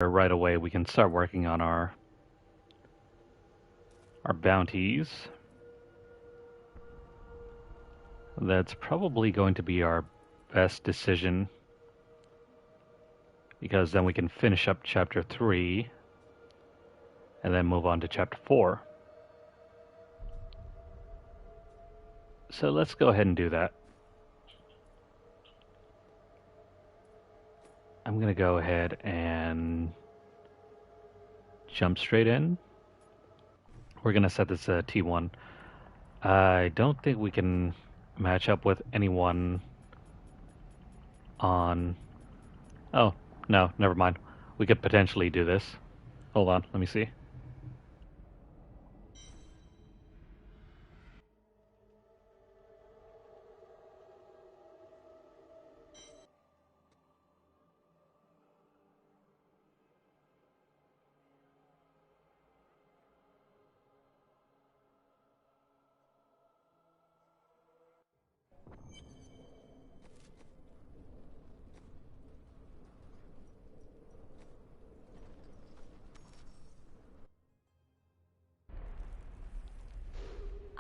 right away we can start working on our bounties. That's probably going to be our best decision, because then we can finish up chapter 3 and then move on to chapter 4. So let's go ahead and do that. I'm going to go ahead and jump straight in. We're going to set this T1. I don't think we can match up with anyone on... Oh, no, never mind. We could potentially do this. Hold on, let me see.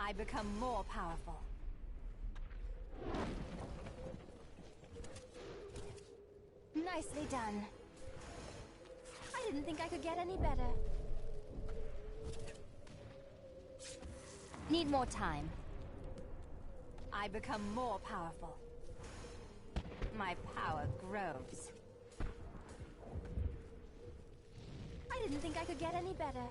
I become more powerful. Nicely done. I didn't think I could get any better. Need more time. I become more powerful. My power grows. I didn't think I could get any better.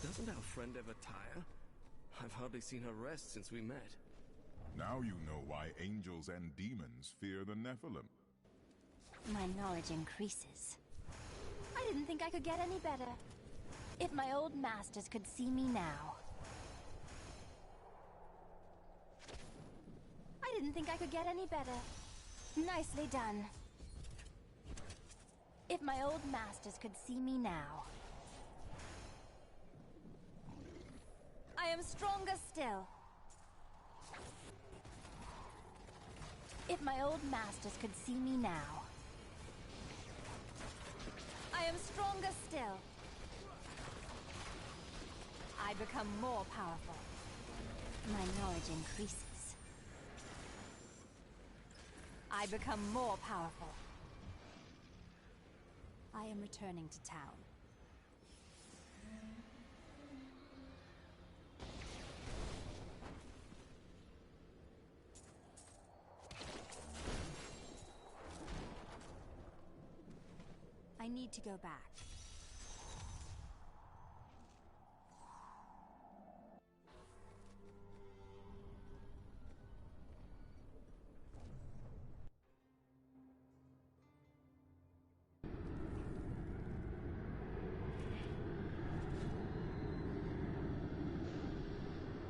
Doesn't our friend ever tire? I've hardly seen her rest since we met. Now you know why angels and demons fear the Nephilim. My knowledge increases. I didn't think I could get any better. If my old masters could see me now. I didn't think I could get any better. Nicely done. If my old masters could see me now. I am stronger still. If my old masters could see me now. I am stronger still. I become more powerful. My knowledge increases. I become more powerful. I am returning to town. I need to go back.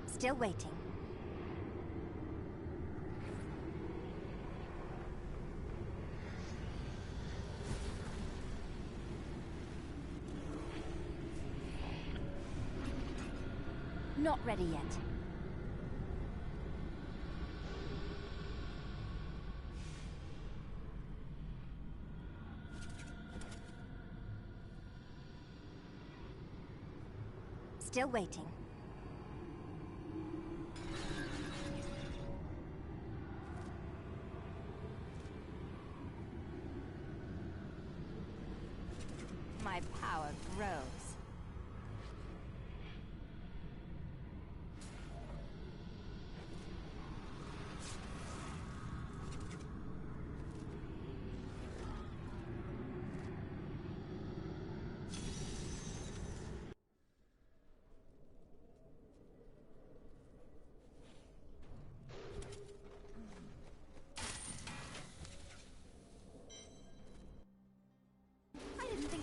Still waiting. Not ready yet. Still waiting. My power grows.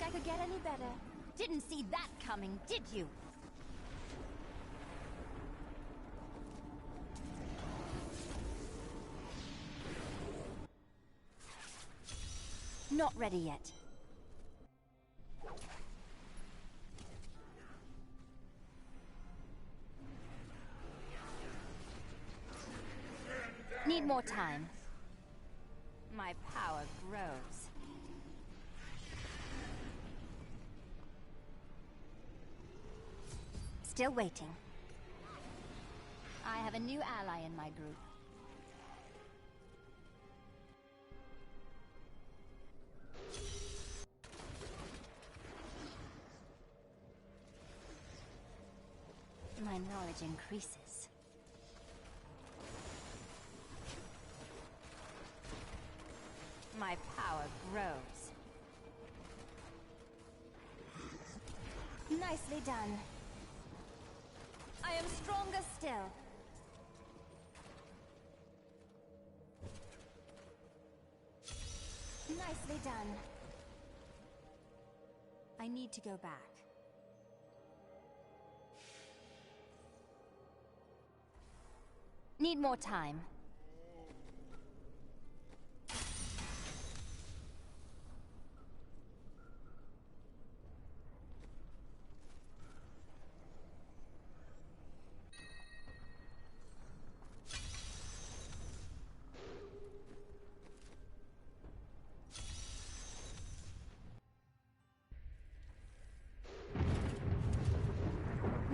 I could get any better. Didn't see that coming, did you? Not Not ready yet. Need more time. My power grows. Still waiting. I have a new ally in my group. My knowledge increases. My power grows. Nicely done. I am stronger still. Nicely done. I need to go back. Need more time.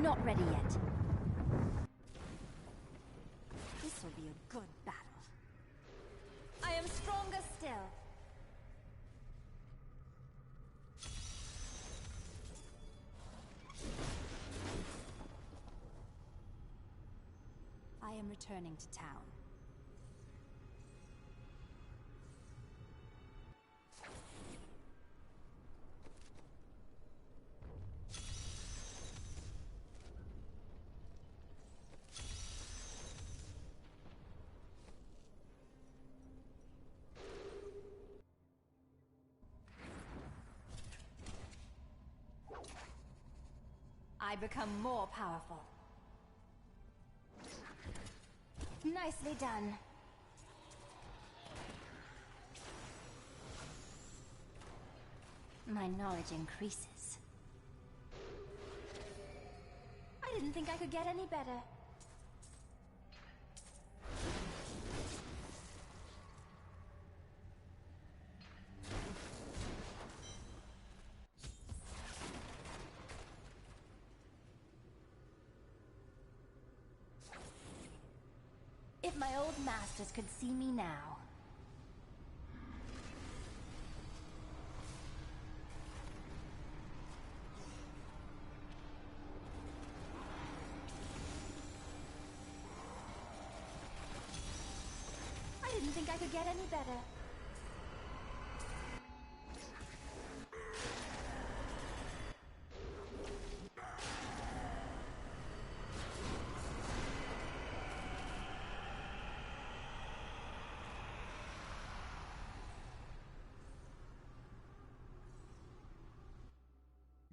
Not ready yet. This will be a good battle. I am stronger still. I am returning to town. I become more powerful. Nicely done. My knowledge increases. I didn't think I could get any better. If my old masters could see me now. I didn't think I could get any better.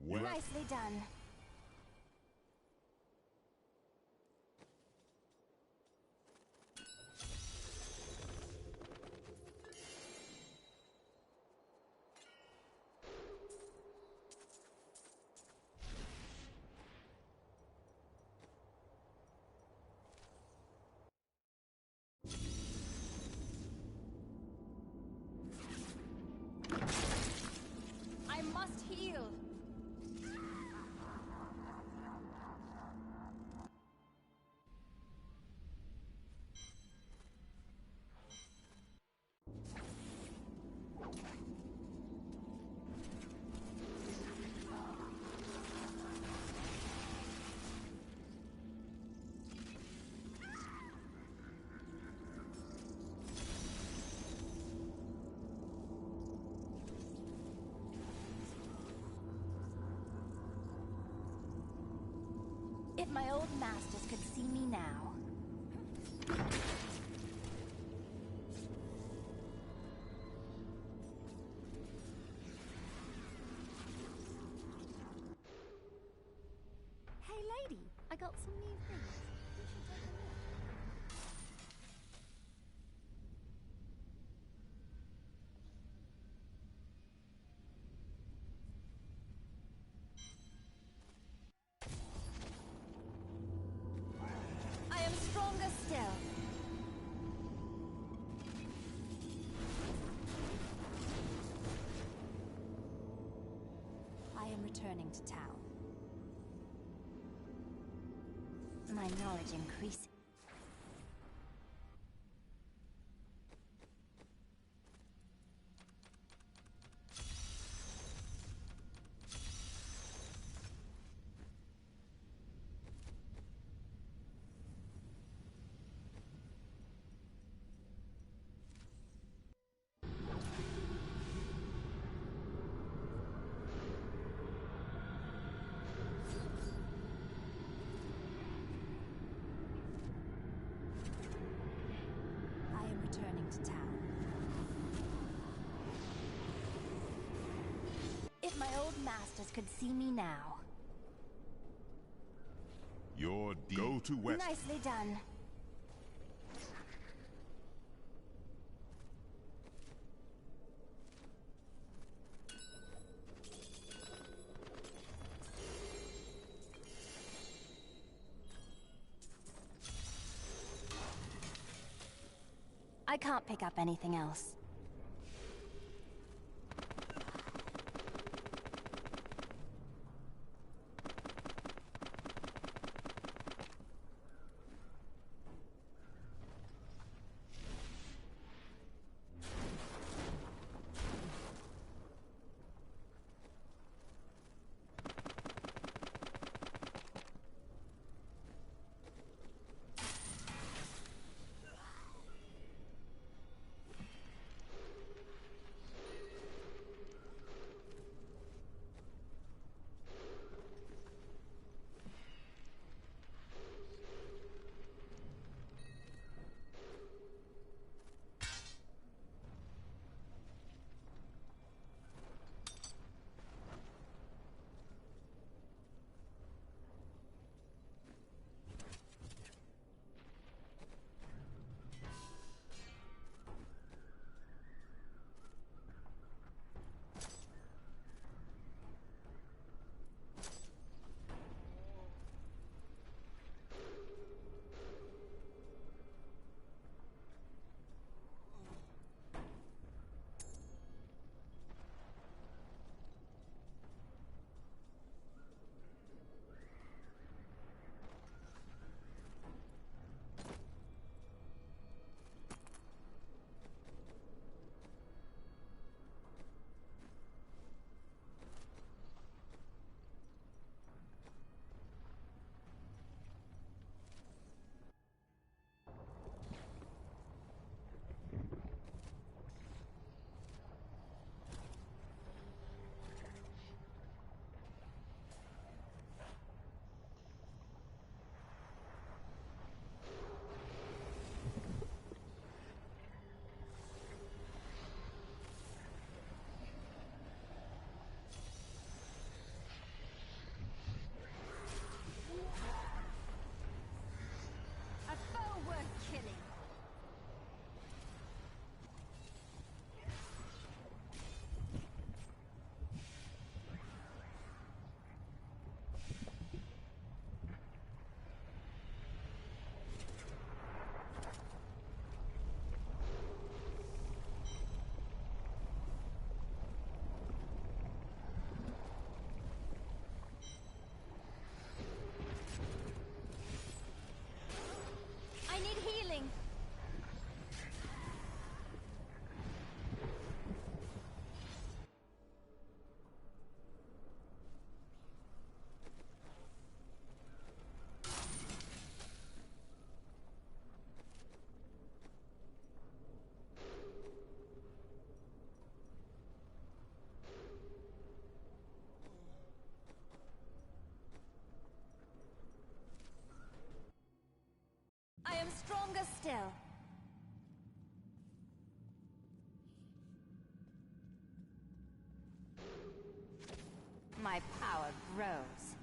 Well, Nicely done. I must heal. If my old masters could see me now. Hey lady, I got some new things. You should take a look. returning to town. My knowledge increases. Returning to town. If my old masters could see me now. Go to west. Nicely done. I can't pick up anything else. I am stronger still. My power grows.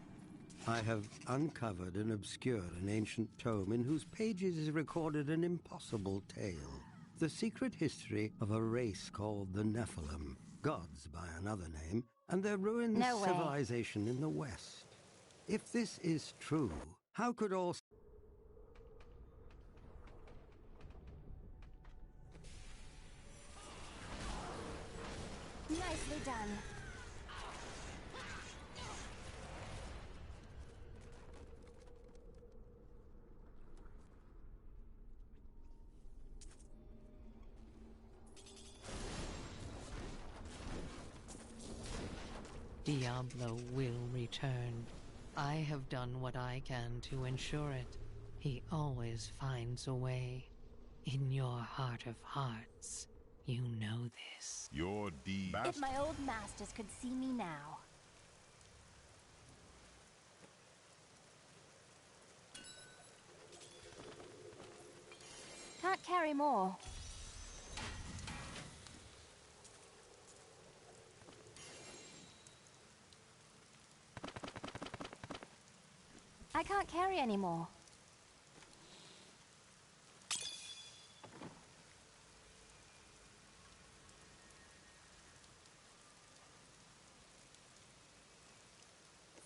I have uncovered and obscured an ancient tome in whose pages is recorded an impossible tale. The secret history of a race called the Nephilim, gods by another name, and their ruined No way. civilization in the West. If this is true, how could all... Nicely done. Diablo will return. I have done what I can to ensure it. He always finds a way. In your heart of hearts, you know this. Your deed. If my old masters could see me now. Can't carry more. I can't carry anymore.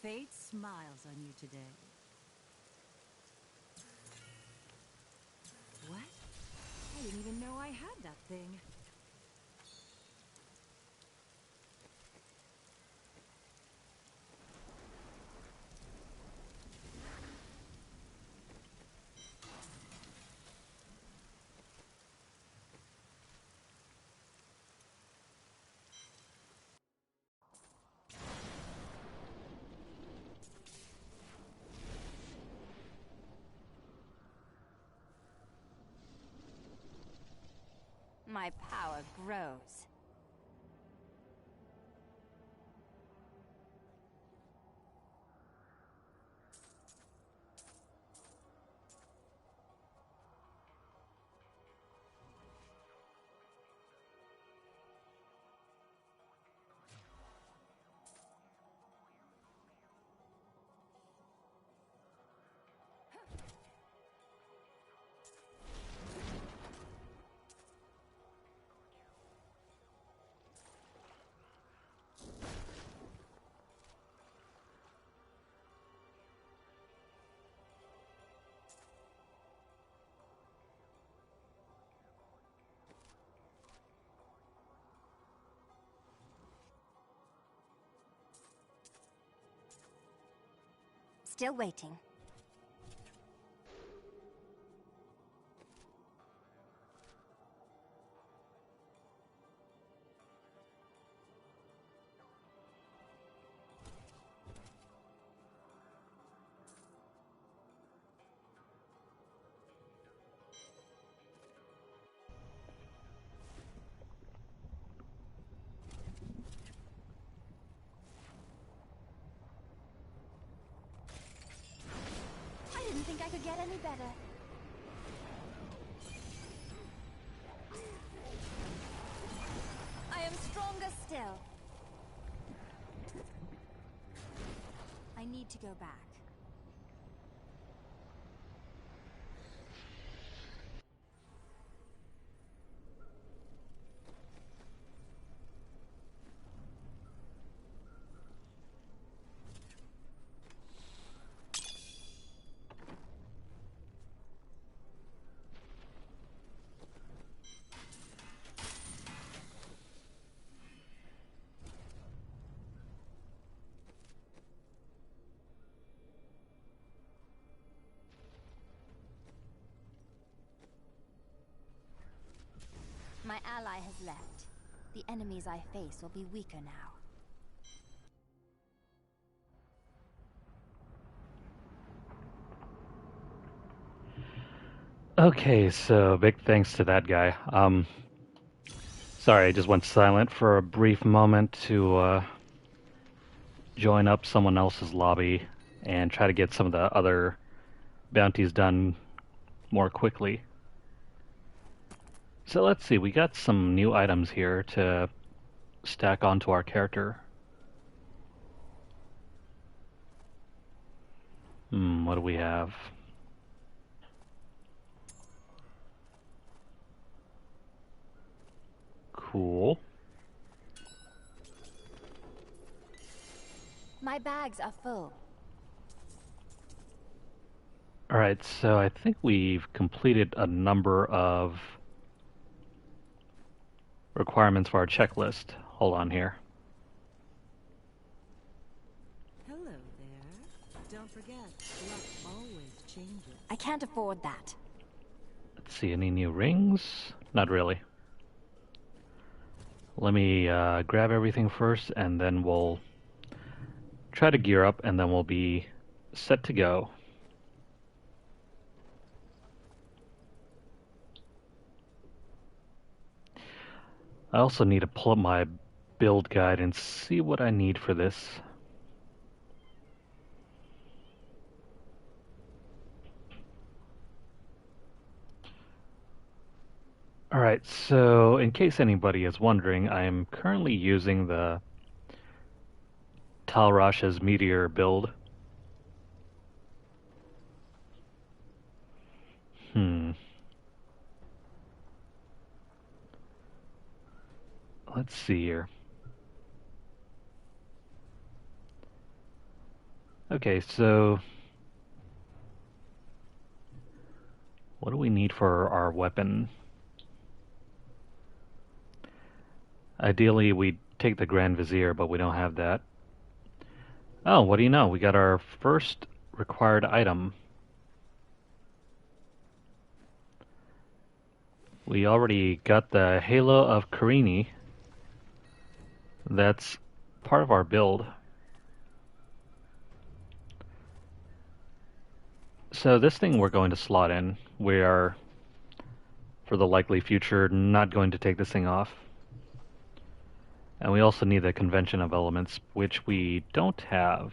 Fate smiles on you today. What? I didn't even know I had that thing. My power grows. Still waiting. I didn't think I could get any better. I am stronger still. I need to go back. My ally has left. The enemies I face will be weaker now. Okay, so big thanks to that guy. Sorry, I just went silent for a brief moment to join up someone else's lobby and try to get some of the other bounties done more quickly. So let's see, we got some new items here to stack onto our character. What do we have? Cool. My bags are full. Alright, so I think we've completed a number of requirements for our checklist. Hold on here. Hello there. Don't forget, luck always changes. I can't afford that. Let's see, any new rings? Not really. Let me grab everything first, and then we'll try to gear up, and then we'll be set to go. I also need to pull up my build guide and see what I need for this. Alright, so in case anybody is wondering, I am currently using the Rasha's Meteor build. Let's see here. Okay, so what do we need for our weapon? Ideally, we take the Grand Vizier, but we don't have that. Oh, what do you know? We got our first required item. We already got the Halo of Carini. That's part of our build. So this thing we're going to slot in. We are, for the likely future, not going to take this thing off. And we also need the Convention of Elements, which we don't have.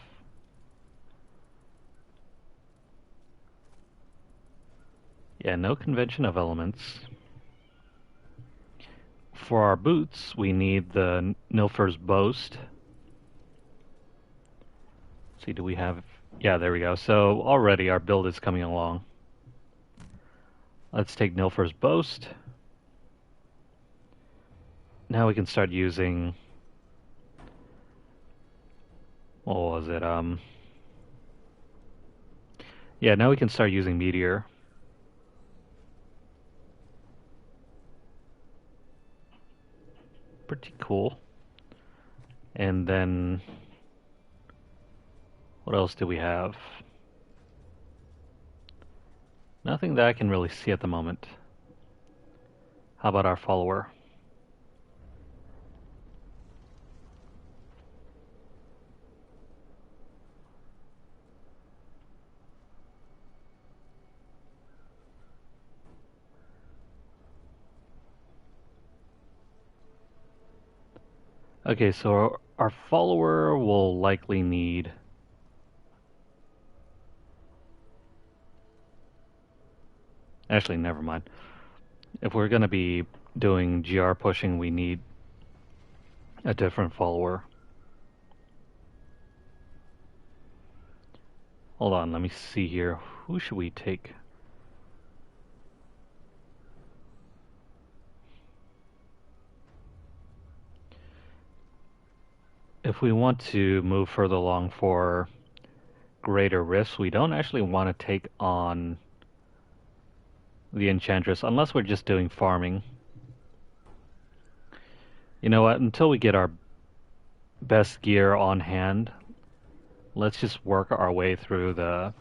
Yeah, no Convention of Elements. For our boots, we need the Nilfur's Boast. Let's see, do we have... Yeah, there we go. So already our build is coming along. Let's take Nilfur's Boast. Now we can start using... What was it? Yeah, now we can start using Meteor. Pretty cool. And then... What else do we have? Nothing that I can really see at the moment. How about our follower? Okay, so our follower will likely need... Actually, never mind. If we're going to be doing GR pushing, we need a different follower. Hold on, let me see here. Who should we take? If we want to move further along for greater risks, we don't actually want to take on the Enchantress, unless we're just doing farming. You know what, until we get our best gear on hand, let's just work our way through the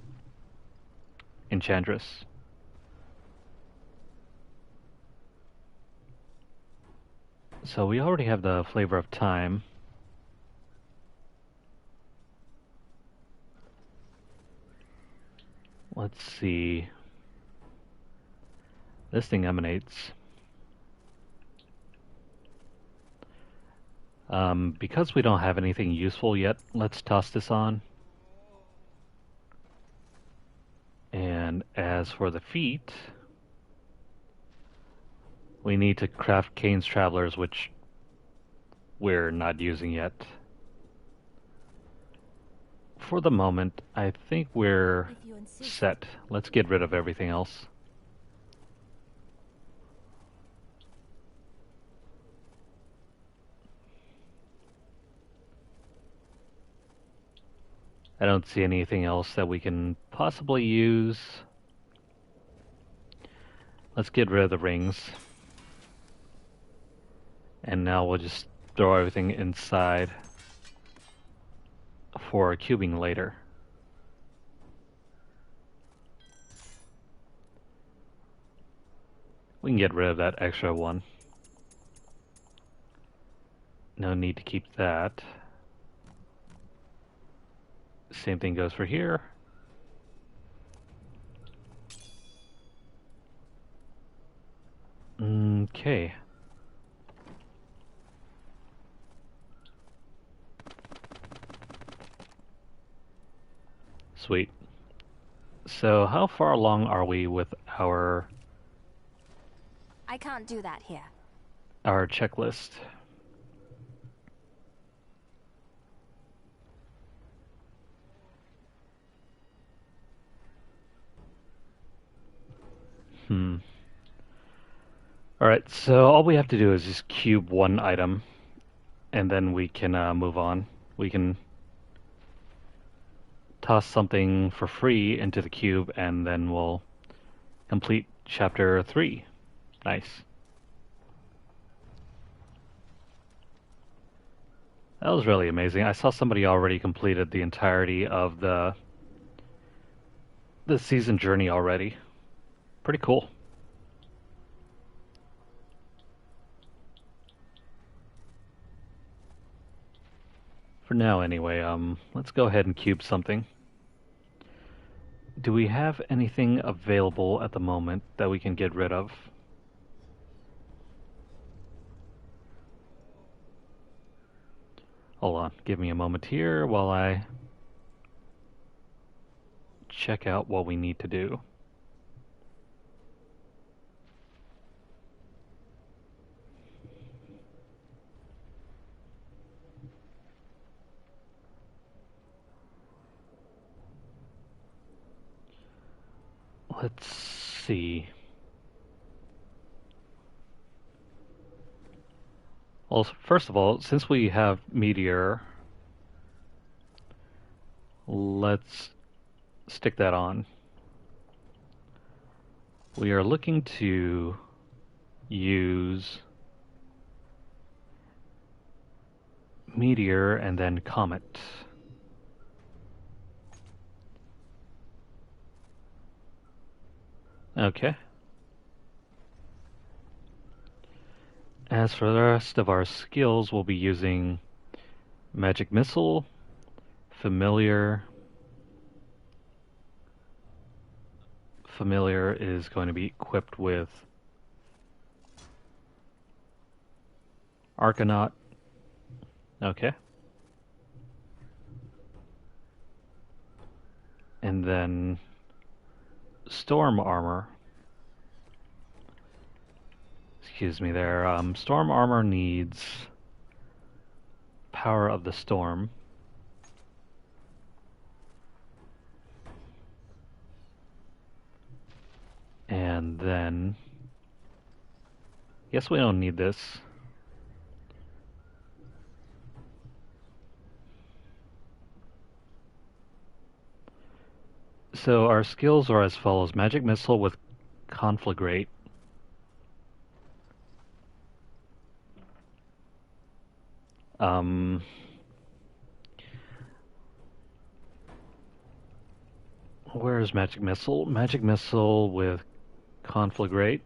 Enchantress. So we already have the Flavor of Time. Let's see. This thing emanates. Because we don't have anything useful yet, let's toss this on. And as for the feat, we need to craft Kane's Travelers, which we're not using yet. For the moment, I think we're set. Let's get rid of everything else. I don't see anything else that we can possibly use. Let's get rid of the rings. And now we'll just throw everything inside for cubing later. We can get rid of that extra one. No need to keep that. Same thing goes for here. Okay. Sweet. So how far along are we with our I can't do that here. checklist? Alright, so all we have to do is just cube one item, and then we can move on. We can toss something for free into the cube, and then we'll complete chapter 3. Nice. That was really amazing. I saw somebody already completed the entirety of the season journey already. Pretty cool. For now, anyway, let's go ahead and cube something. Do we have anything available at the moment that we can get rid of? Hold on, give me a moment here while I check out what we need to do. Let's see. Well, first of all, since we have Meteor, let's stick that on. We are looking to use Meteor and then Comet. Okay. As for the rest of our skills, we'll be using Magic Missile, Familiar. Familiar is going to be equipped with Arcanaut. Okay. And then Storm Armor. Excuse me there. Storm Armor needs Power of the Storm. And then... Guess we don't need this. So our skills are as follows. Magic Missile with Conflagrate. Where is Magic Missile? Magic Missile with Conflagrate.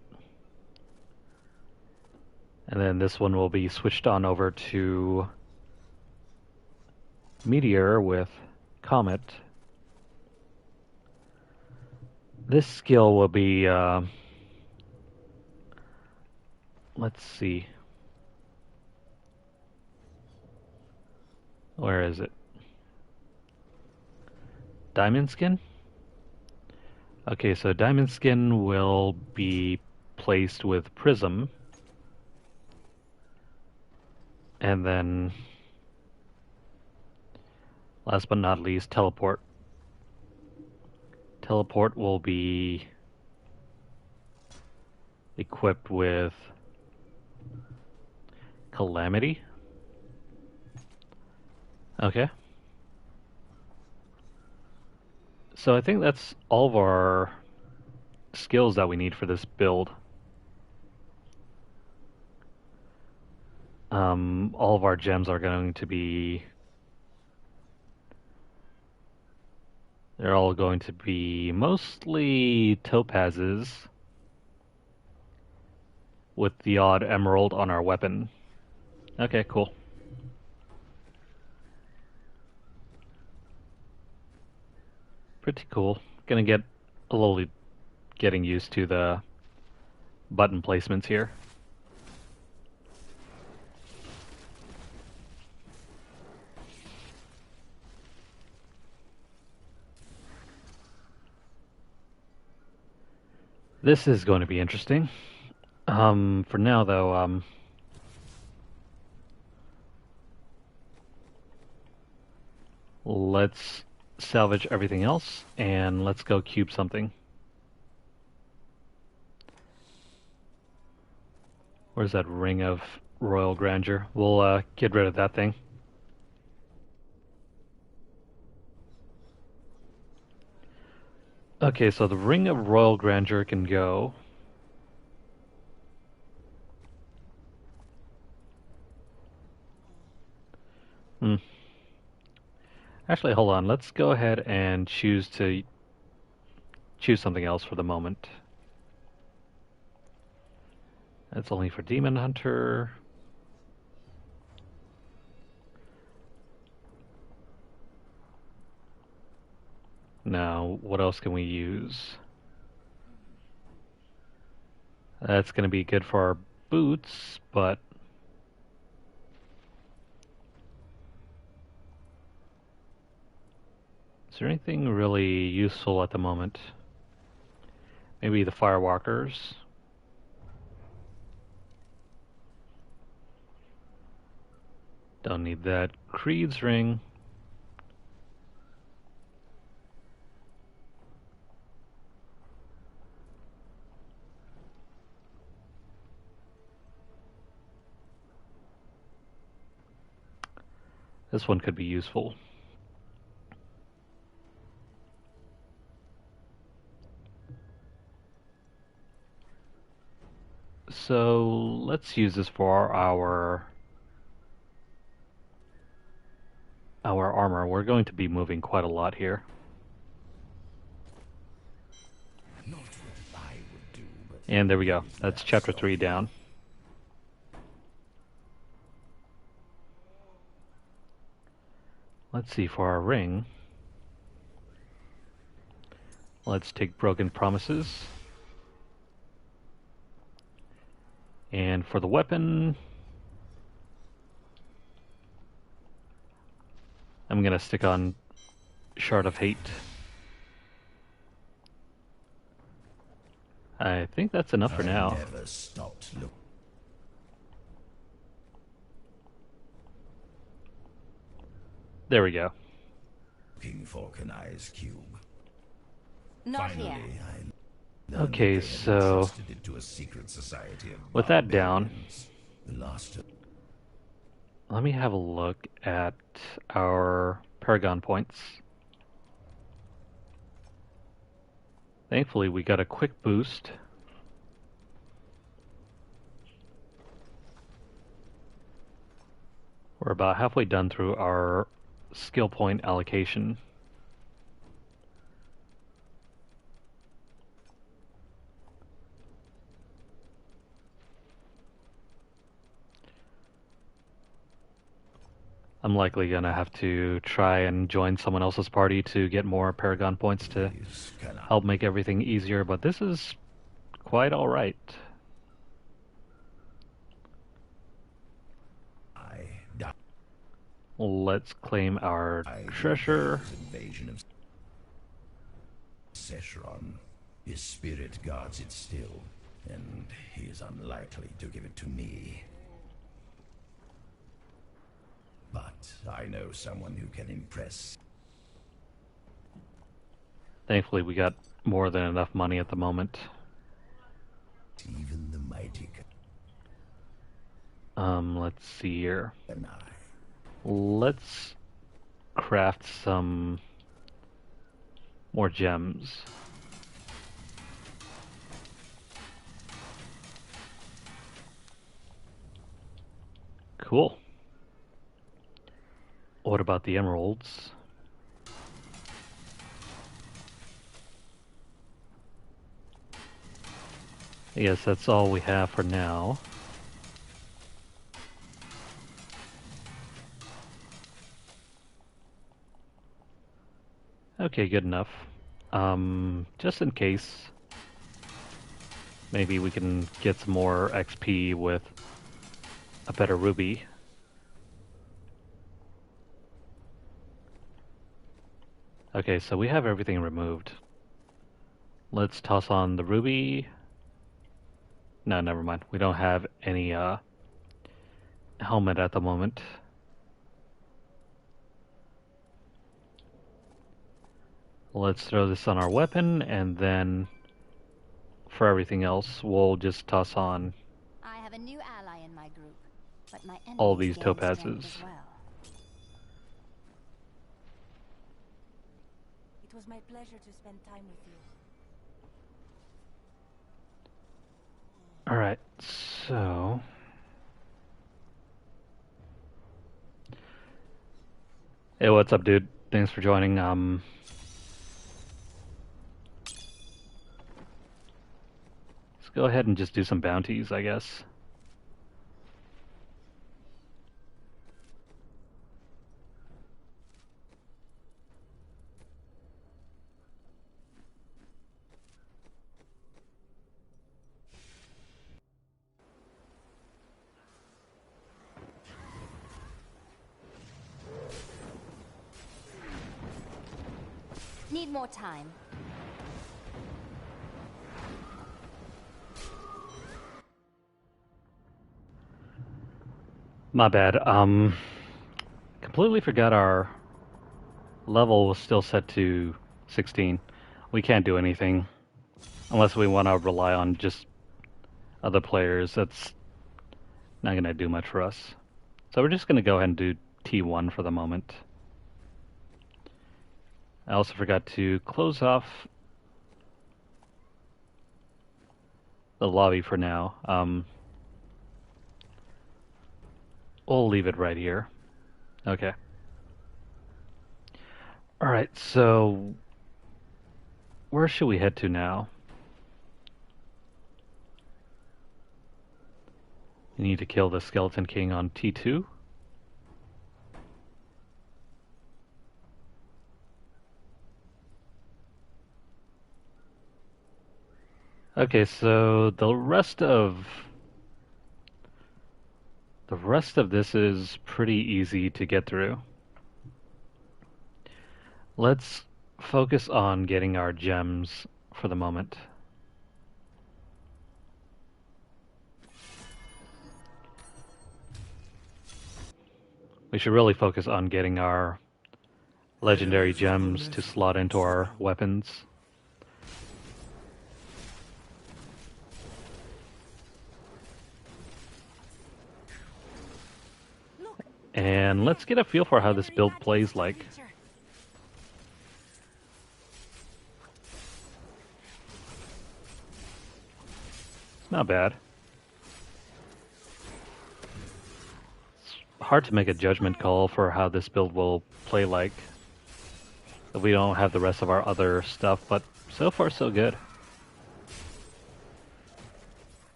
And then this one will be switched on over to Meteor with Comet. This skill will be, let's see. Where is it? Diamond Skin? Okay, so Diamond Skin will be placed with Prism. And then, last but not least, Teleport. Teleport will be equipped with Calamity. Okay. So I think that's all of our skills that we need for this build. All of our gems are going to be... They're all going to be mostly topazes with the odd emerald on our weapon. Okay, cool. Pretty cool. Gonna get a little getting used to the button placements here. This is going to be interesting. For now, though, let's salvage everything else, and let's go cube something. Where's that ring of royal grandeur? We'll get rid of that thing. Okay, so the ring of royal grandeur can go. Actually, hold on. Let's go ahead and choose something else for the moment. That's only for Demon Hunter. Now, what else can we use? That's going to be good for our boots, but is there anything really useful at the moment? Maybe the Firewalkers. Don't need that. Creed's ring. This one could be useful. So let's use this for our armor. We're going to be moving quite a lot here. Not what I would do, but And there we go. That's chapter 3 down. Let's see, for our ring, let's take Broken Promises. And for the weapon, I'm going to stick on Shard of Hate. I think that's enough for now. never stopped There we go. looking for Kanai's cube. Not Finally, here. I learned Okay, that they had so entrusted it to a secret society of with that down, barbarians. The last of let me have a look at our Paragon points. Thankfully, we got a quick boost. We're about halfway done through our skill point allocation. I'm likely gonna have to try and join someone else's party to get more Paragon points to these Kanai. help make everything easier, but this is quite alright. Let's claim our treasure. Invasion of Seshron. His spirit guards it still, and he is unlikely to give it to me. But I know someone who can impress. Thankfully, we got more than enough money at the moment. Even the mighty Let's see here. Kanai. Let's craft some more gems. Cool. What about the emeralds? I guess that's all we have for now. Okay, good enough. Just in case, maybe we can get some more XP with a better ruby. Okay, so we have everything removed. Let's toss on the ruby. No, never mind. We don't have any helmet at the moment. Let's throw this on our weapon, and then for everything else, we'll just toss on I have a new ally in my group, but my all enemies these gain topazes. strength as well. It was my pleasure to spend time with you. Alright, so... Hey, what's up, dude? Thanks for joining. Let's go ahead and just do some bounties, I guess. Need more time. My bad. Completely forgot our level was still set to 16. We can't do anything unless we want to rely on just other players. That's not going to do much for us. So we're just going to go ahead and do T1 for the moment. I also forgot to close off the lobby for now. We'll leave it right here. Okay. Alright, so where should we head to now? We need to kill the Skeleton King on T2. Okay, so the rest of this is pretty easy to get through. Let's focus on getting our gems for the moment. We should really focus on getting our legendary gems to slot into our weapons. And let's get a feel for how this build plays like. It's not bad. It's hard to make a judgment call for how this build will play like if we don't have the rest of our other stuff, but so far so good.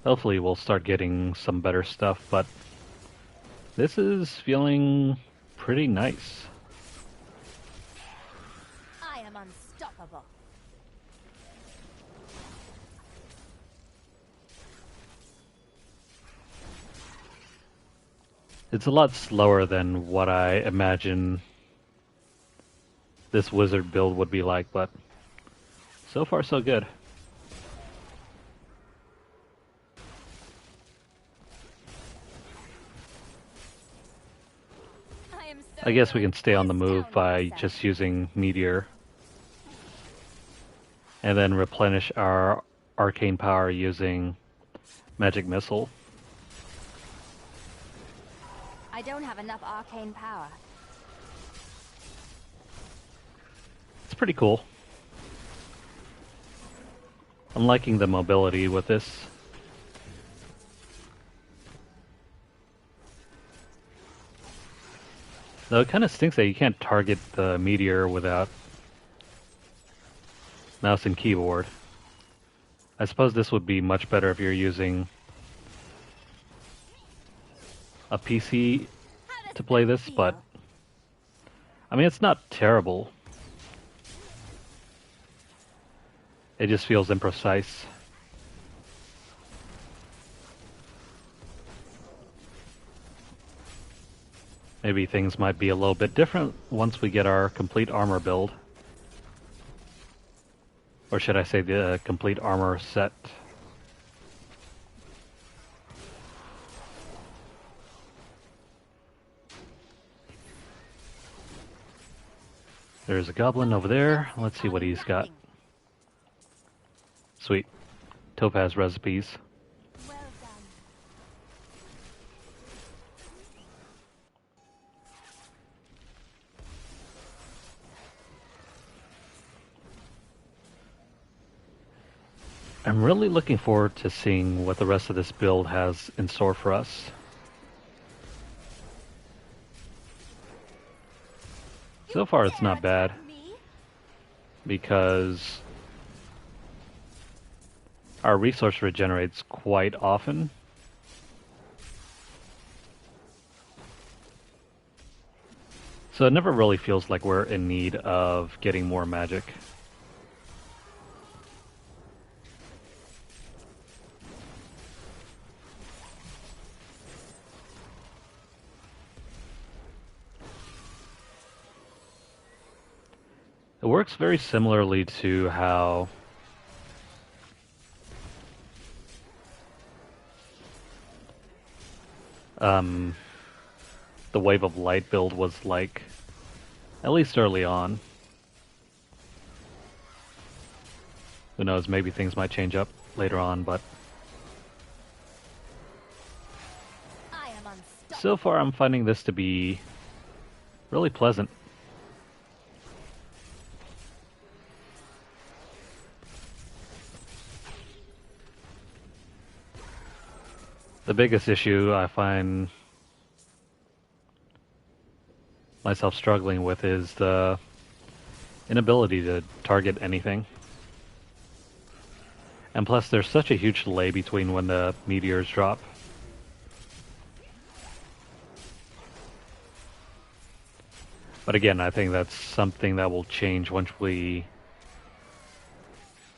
Hopefully we'll start getting some better stuff, but this is feeling pretty nice. I am unstoppable. It's a lot slower than what I imagine this wizard build would be like, but so far so good. I guess we can stay on the move by just using Meteor. And then replenish our arcane power using Magic Missile. I don't have enough arcane power. It's pretty cool. I'm liking the mobility with this. Though it kind of stinks that you can't target the meteor without mouse and keyboard. I suppose this would be much better if you're using a PC to play this, but I mean, it's not terrible. It just feels imprecise. Maybe things might be a little bit different once we get our complete armor build. Or should I say the complete armor set. There's a goblin over there. Let's see what he's got. Sweet. Topaz recipes. Well done. I'm really looking forward to seeing what the rest of this build has in store for us. So far it's not bad, because our resource regenerates quite often. So it never really feels like we're in need of getting more magic. It works very similarly to how the Wave of Light build was like, at least early on. Who knows, maybe things might change up later on, but I am unstoppable. so far I'm finding this to be really pleasant. The biggest issue I find myself struggling with is the inability to target anything. And plus there's such a huge delay between when the meteors drop. But again, I think that's something that will change once we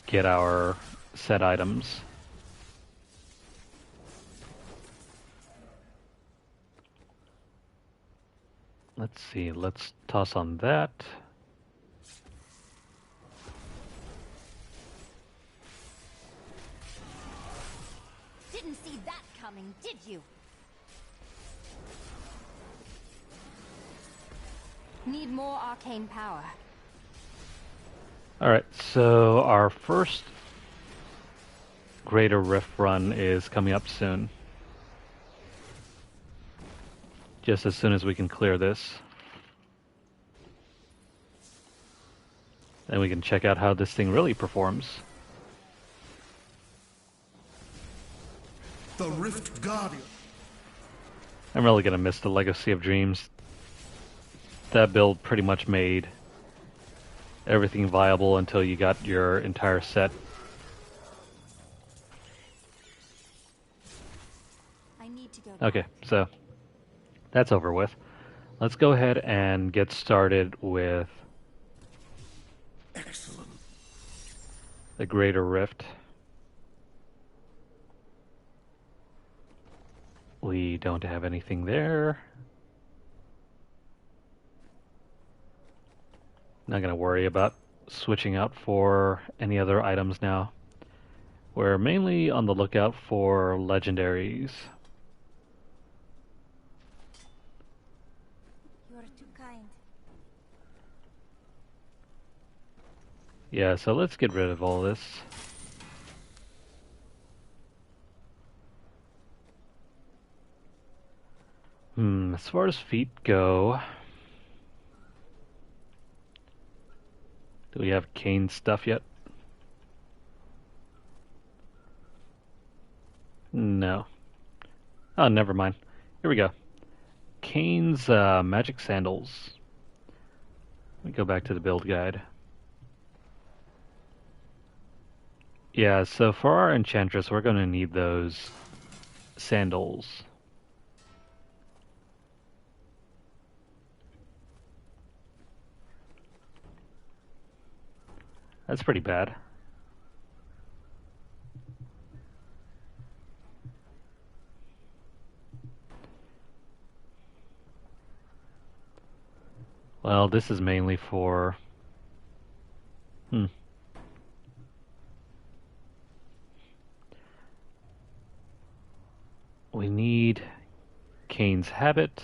get our set items. Let's see, let's toss on that. Didn't see that coming, did you? Need more arcane power. Alright, so our first Greater Rift run is coming up soon. Just as soon as we can clear this. Then we can check out how this thing really performs. The Rift Guardian. I'm really gonna miss the Legacy of Dreams. That build pretty much made everything viable until you got your entire set. I need to go. Okay, so that's over with. Let's go ahead and get started with Excellent. the Greater Rift. We don't have anything there. Not going to worry about switching out for any other items now. We're mainly on the lookout for legendaries. You're too kind. Yeah, so let's get rid of all this. As far as feet go, do we have Kane stuff yet? No. Oh, never mind. Here we go. Kane's magic sandals. Let me go back to the build guide. Yeah, so for our enchantress, we're going to need those sandals. That's pretty bad. Well, this is mainly for... We need Cain's Habit.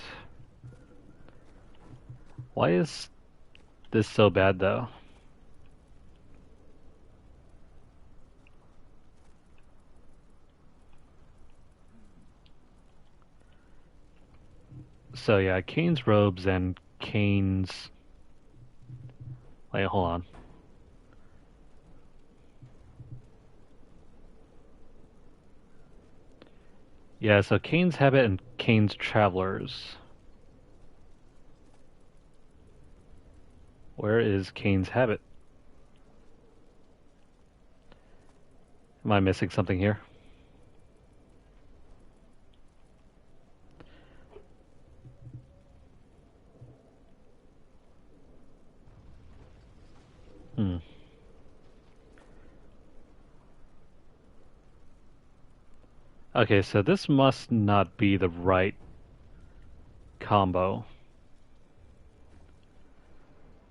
Why is this so bad, though? So yeah, Cain's Robes and Cain's... Wait, hold on. Yeah, so Cain's Habit and Cain's Travelers. Where is Cain's Habit? Am I missing something here? Okay, so this must not be the right combo.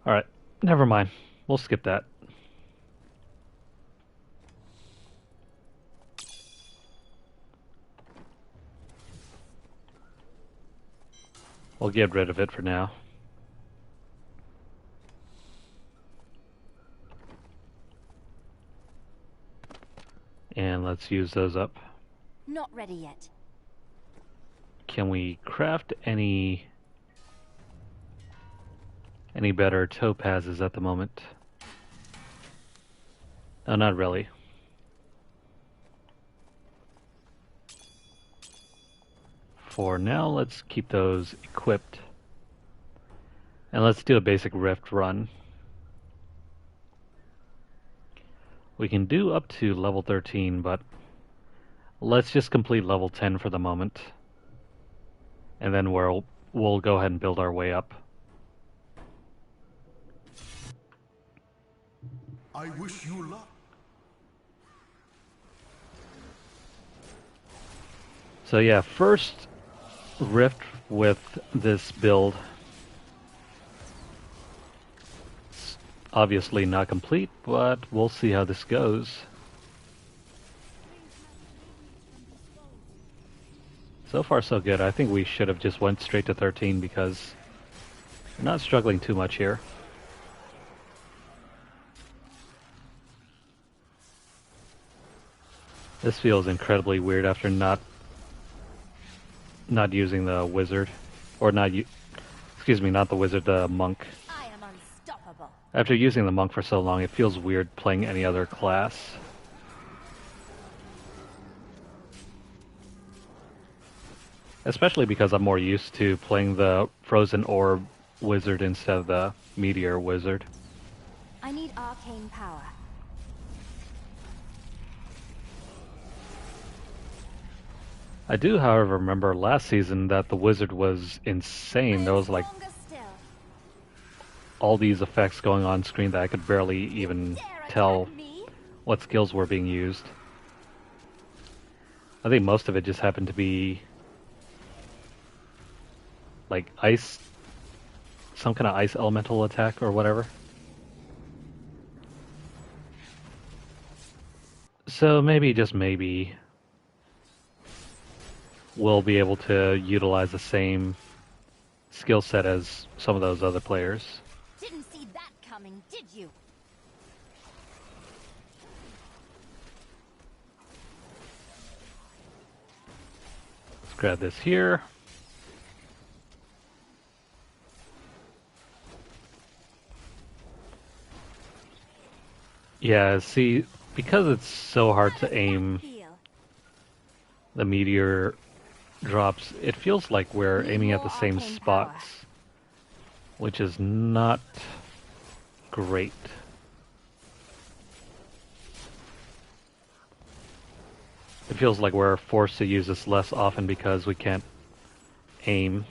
Alright, never mind. We'll skip that. We'll get rid of it for now. And let's use those up. Not ready yet. Can we craft any better topazes at the moment? No, not really. For now, let's keep those equipped. And let's do a basic rift run. We can do up to level 13, but let's just complete level 10 for the moment. And then we'll go ahead and build our way up. I wish you luck. So yeah, first rift with this build. It's obviously not complete, but we'll see how this goes. So far so good. I think we should have just went straight to 13 because we're not struggling too much here. This feels incredibly weird after not using the wizard, or excuse me, not the wizard, the monk. I am unstoppable. After using the monk for so long, it feels weird playing any other class. Especially because I'm more used to playing the Frozen Orb wizard instead of the Meteor wizard. I need arcane power. I do, however, remember last season that the wizard was insane. There was like all these effects going on screen that I could barely even tell what skills were being used. I think most of it just happened to be like ice, some kind of ice elemental attack or whatever. So maybe, just maybe, we'll be able to utilize the same skill set as some of those other players. Didn't see that coming, did you? Let's grab this here. Yeah, see, because it's so hard to aim the meteor drops, it feels like we're aiming at the same spots, which is not great. It feels like we're forced to use this less often because we can't aim.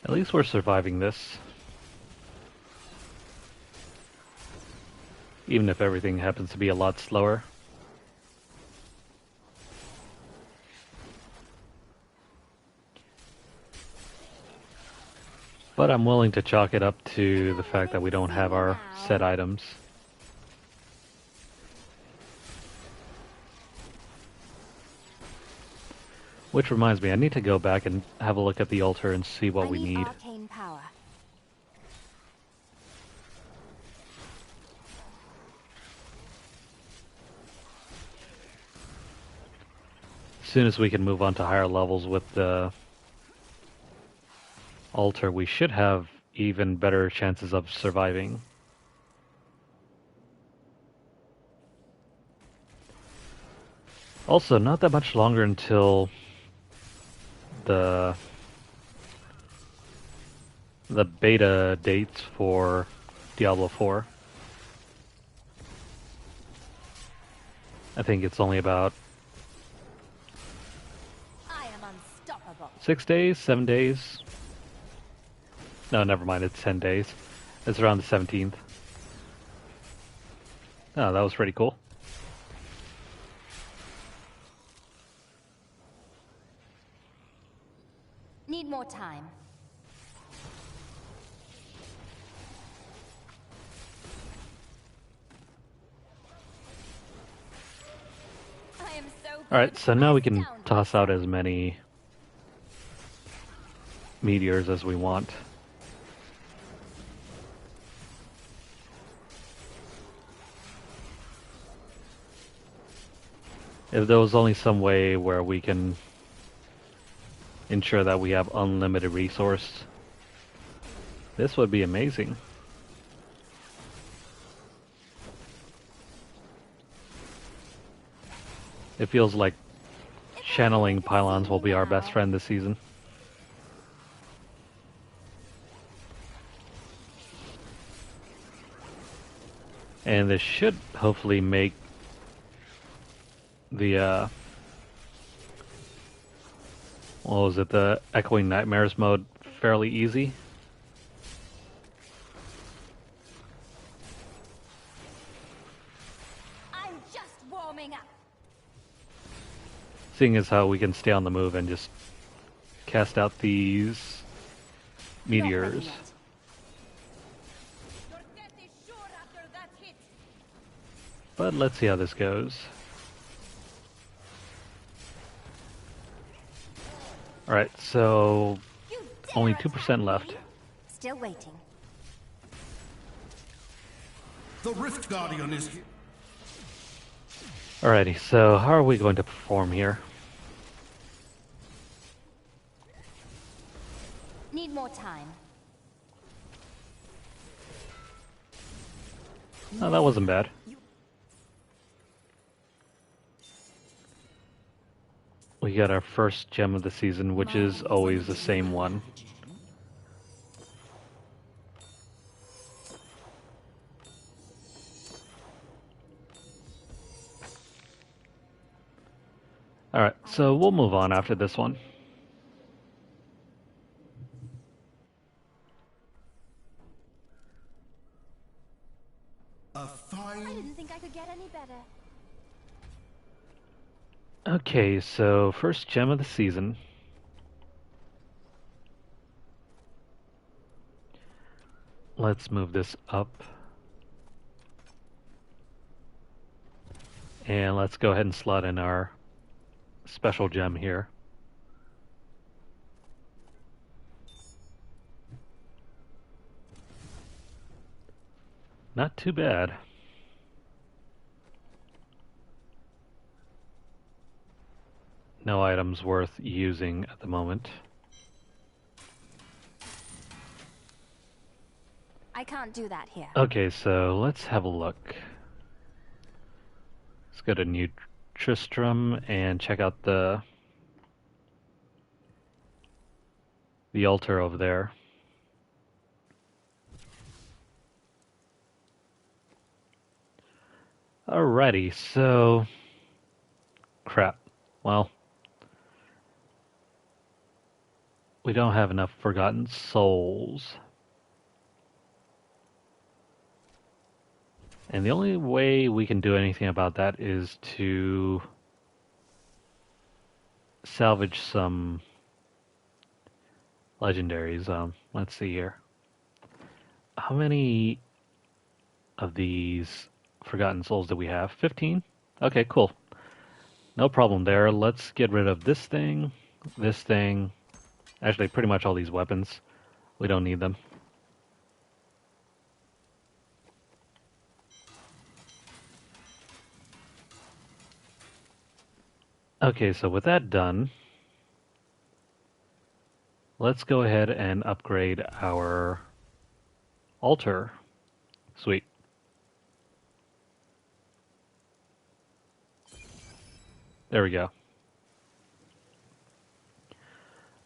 At least we're surviving this. Even if everything happens to be a lot slower. But I'm willing to chalk it up to the fact that we don't have our set items. Which reminds me, I need to go back and have a look at the altar and see what we need. Arcane power. As soon as we can move on to higher levels with the altar, we should have even better chances of surviving. Also, not that much longer until the beta dates for Diablo 4. I think it's only about 6 days, 7 days. No, never mind, it's 10 days. It's around the 17th. Oh, that was pretty cool. Need more time. I am so Alright, so now we can toss out as many meteors as we want. If there was only some way where we can ensure that we have unlimited resource, this would be amazing. It feels like channeling pylons will be our best friend this season. And this should hopefully make the what was it, the Echoing Nightmares mode fairly easy. I'm just warming up. Seeing as how we can stay on the move and just cast out these meteors. Your death is sure after that hit. But let's see how this goes. Alright, so only 2% left. Still waiting. The Rift Guardian is here. Alrighty, so how are we going to perform here? Need more time. Oh, that wasn't bad. We got our first gem of the season, which is always the same one. Alright, so we'll move on after this one. I didn't think I could get any better. Okay, so first gem of the season. Let's move this up. And let's go ahead and slot in our special gem here. Not too bad. No items worth using at the moment. I can't do that here. Okay, so let's have a look. Let's go to New Tristram and check out the altar over there. Alrighty, so crap. Well, we don't have enough Forgotten Souls. And the only way we can do anything about that is to salvage some legendaries. Let's see here. How many of these Forgotten Souls do we have? 15? Okay, cool. No problem there. Let's get rid of this thing. Actually, pretty much all these weapons. We don't need them. Okay, so with that done, let's go ahead and upgrade our altar. Sweet. There we go.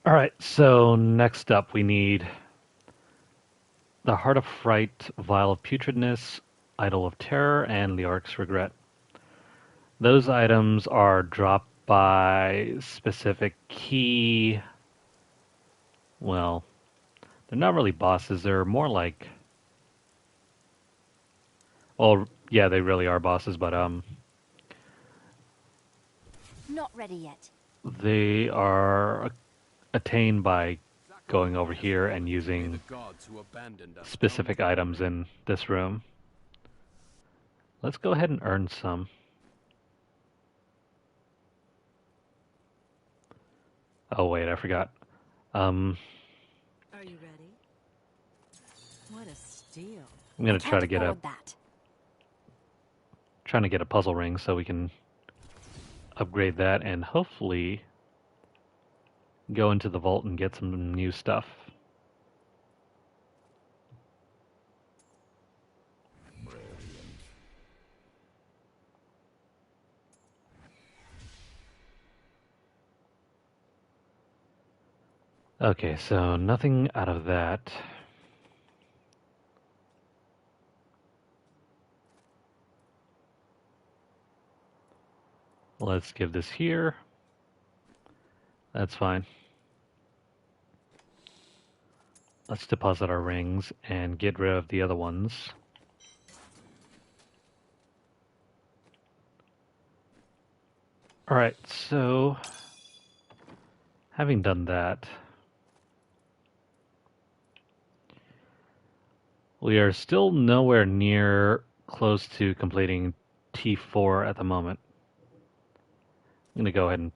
Alright, so next up we need the Heart of Fright, Vial of Putridness, Idol of Terror, and Leoric's Regret. Those items are dropped by specific key... Well, they're not really bosses, they're more like... Well, yeah, they really are bosses, but Not ready yet. they are attained by going over here and using specific items in this room. Let's go ahead and earn some. Oh wait, I forgot. Are you ready? What a steal. I'm gonna try to get a that. trying to get a puzzle ring so we can upgrade that and hopefully go into the vault and get some new stuff. Okay, so nothing out of that. Let's give this here. That's fine. Let's deposit our rings and get rid of the other ones. Alright, so having done that, we are still nowhere near close to completing T4 at the moment. I'm going to go ahead and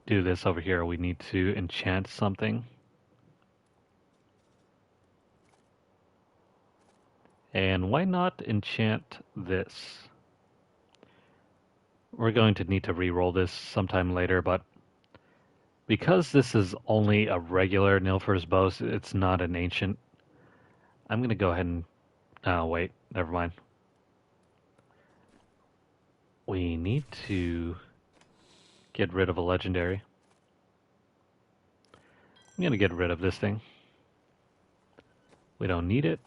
do this over here. We need to enchant something. And why not enchant this? We're going to need to re-roll this sometime later, but because this is only a regular Nilfgaard's bow, it's not an ancient, I'm going to go ahead and... Oh, wait, never mind. We need to get rid of a legendary. I'm going to get rid of this thing. We don't need it.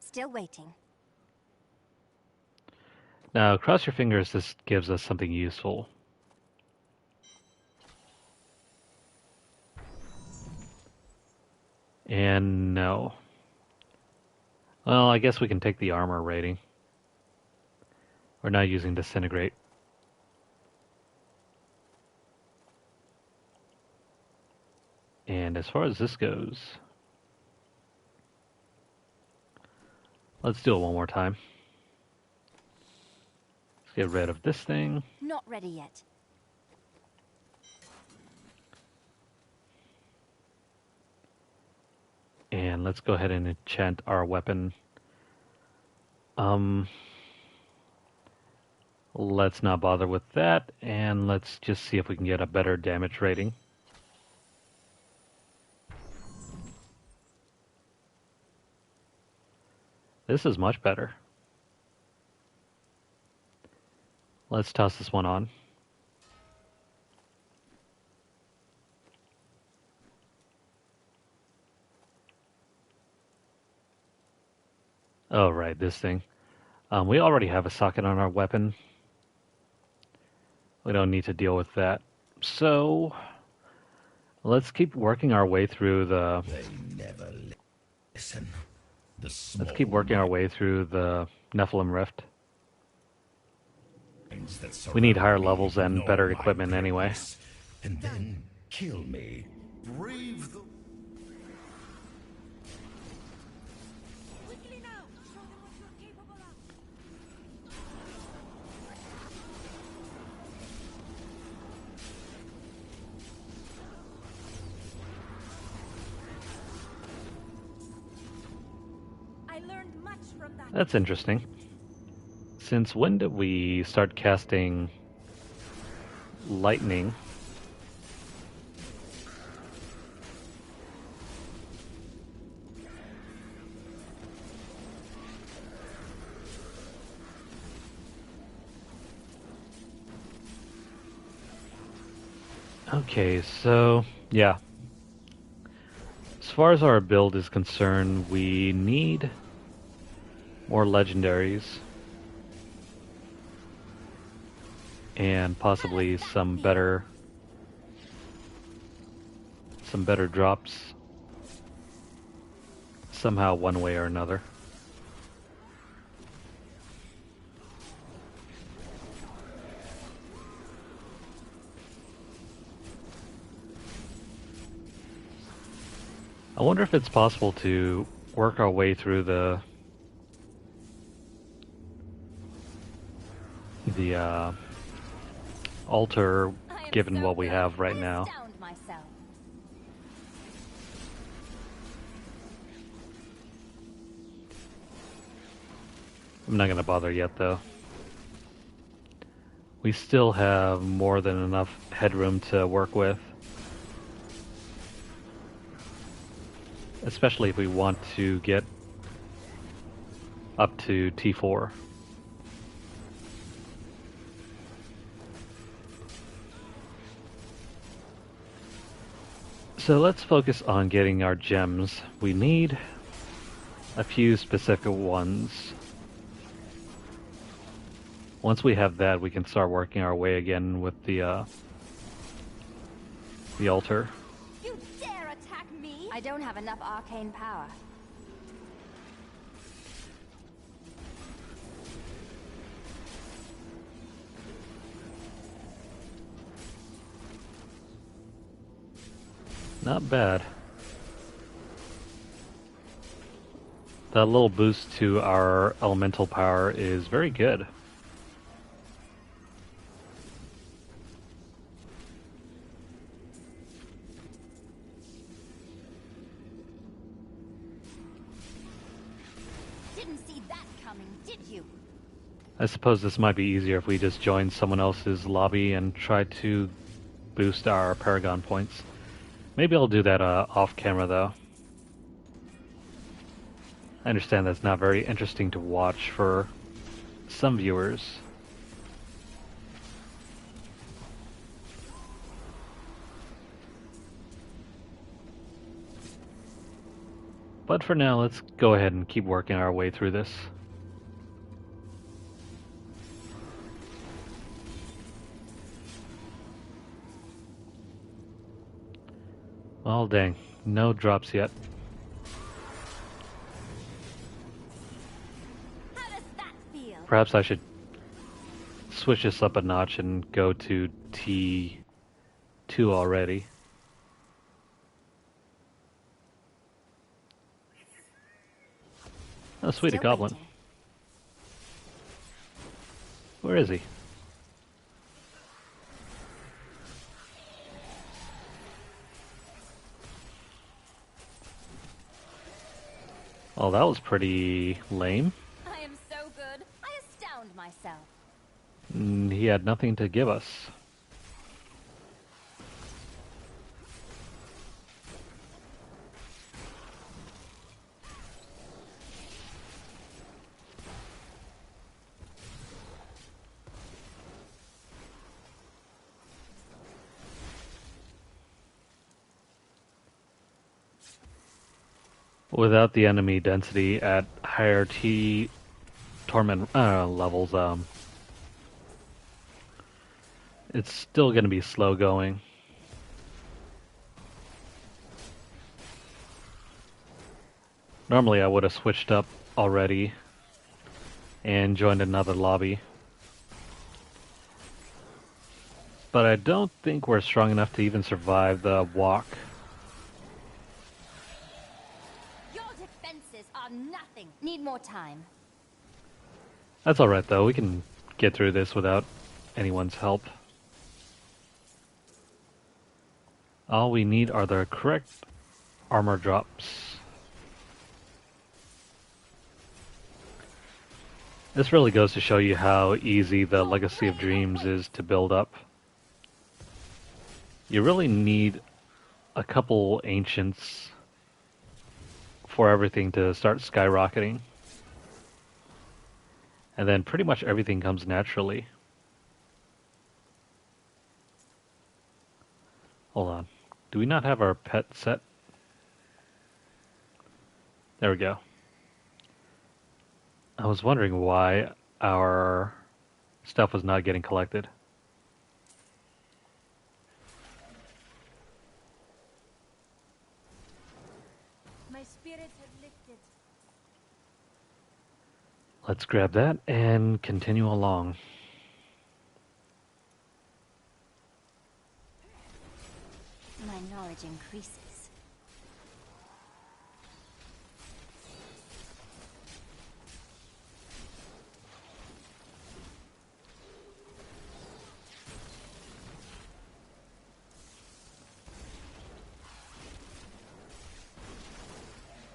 Still waiting. Now, cross your fingers, this gives us something useful. And no. Well, I guess we can take the armor rating. We're not using Disintegrate. And as far as this goes, let's do it one more time. Let's get rid of this thing. Not ready yet. And let's go ahead and enchant our weapon. Let's not bother with that, and let's just see if we can get a better damage rating. This is much better. Let's toss this one on. Oh, right, this thing. We already have a socket on our weapon. We don't need to deal with that. So let's keep working our way through the. They never listen. The Let's keep working our way through the Nephilim Rift. We need higher levels and better equipment anyway. And then kill me. Brave the... Quickly now! Show them what you're capable of! I learned much from that. That's interesting. Since when did we start casting lightning? Okay, so yeah. As far as our build is concerned, we need more legendaries and possibly some better drops somehow, one way or another. I wonder if it's possible to work our way through the altar, given what we have right now. I'm not going to bother yet, though. We still have more than enough headroom to work with. Especially if we want to get up to T4. So let's focus on getting our gems. We need a few specific ones. Once we have that, we can start working our way again with the altar. You dare attack me? I don't have enough arcane power. Not bad. That little boost to our elemental power is very good. Didn't see that coming, did you? I suppose this might be easier if we just join someone else's lobby and try to boost our Paragon points. Maybe I'll do that off camera, though. I understand that's not very interesting to watch for some viewers. But for now, let's go ahead and keep working our way through this. Well, dang. No drops yet. How does that feel? Perhaps I should switch this up a notch and go to T2 already. Oh, sweet, a Still goblin. waiting. Where is he? Oh, that was pretty lame. I am so good. I astound myself. He had nothing to give us. Without the enemy density at higher torment levels, It's still going to be slow going. Normally I would have switched up already and joined another lobby. But I don't think we're strong enough to even survive the walk. Your defenses are nothing. Need more time. That's alright though, we can get through this without anyone's help. All we need are the correct armor drops. This really goes to show you how easy the Legacy of Dreams is to build up. You really need a couple ancients for everything to start skyrocketing. And then pretty much everything comes naturally. Hold on. Do we not have our pet set? There we go. I was wondering why our stuff was not getting collected. My spirits have lifted. Let's grab that and continue along. My knowledge increases.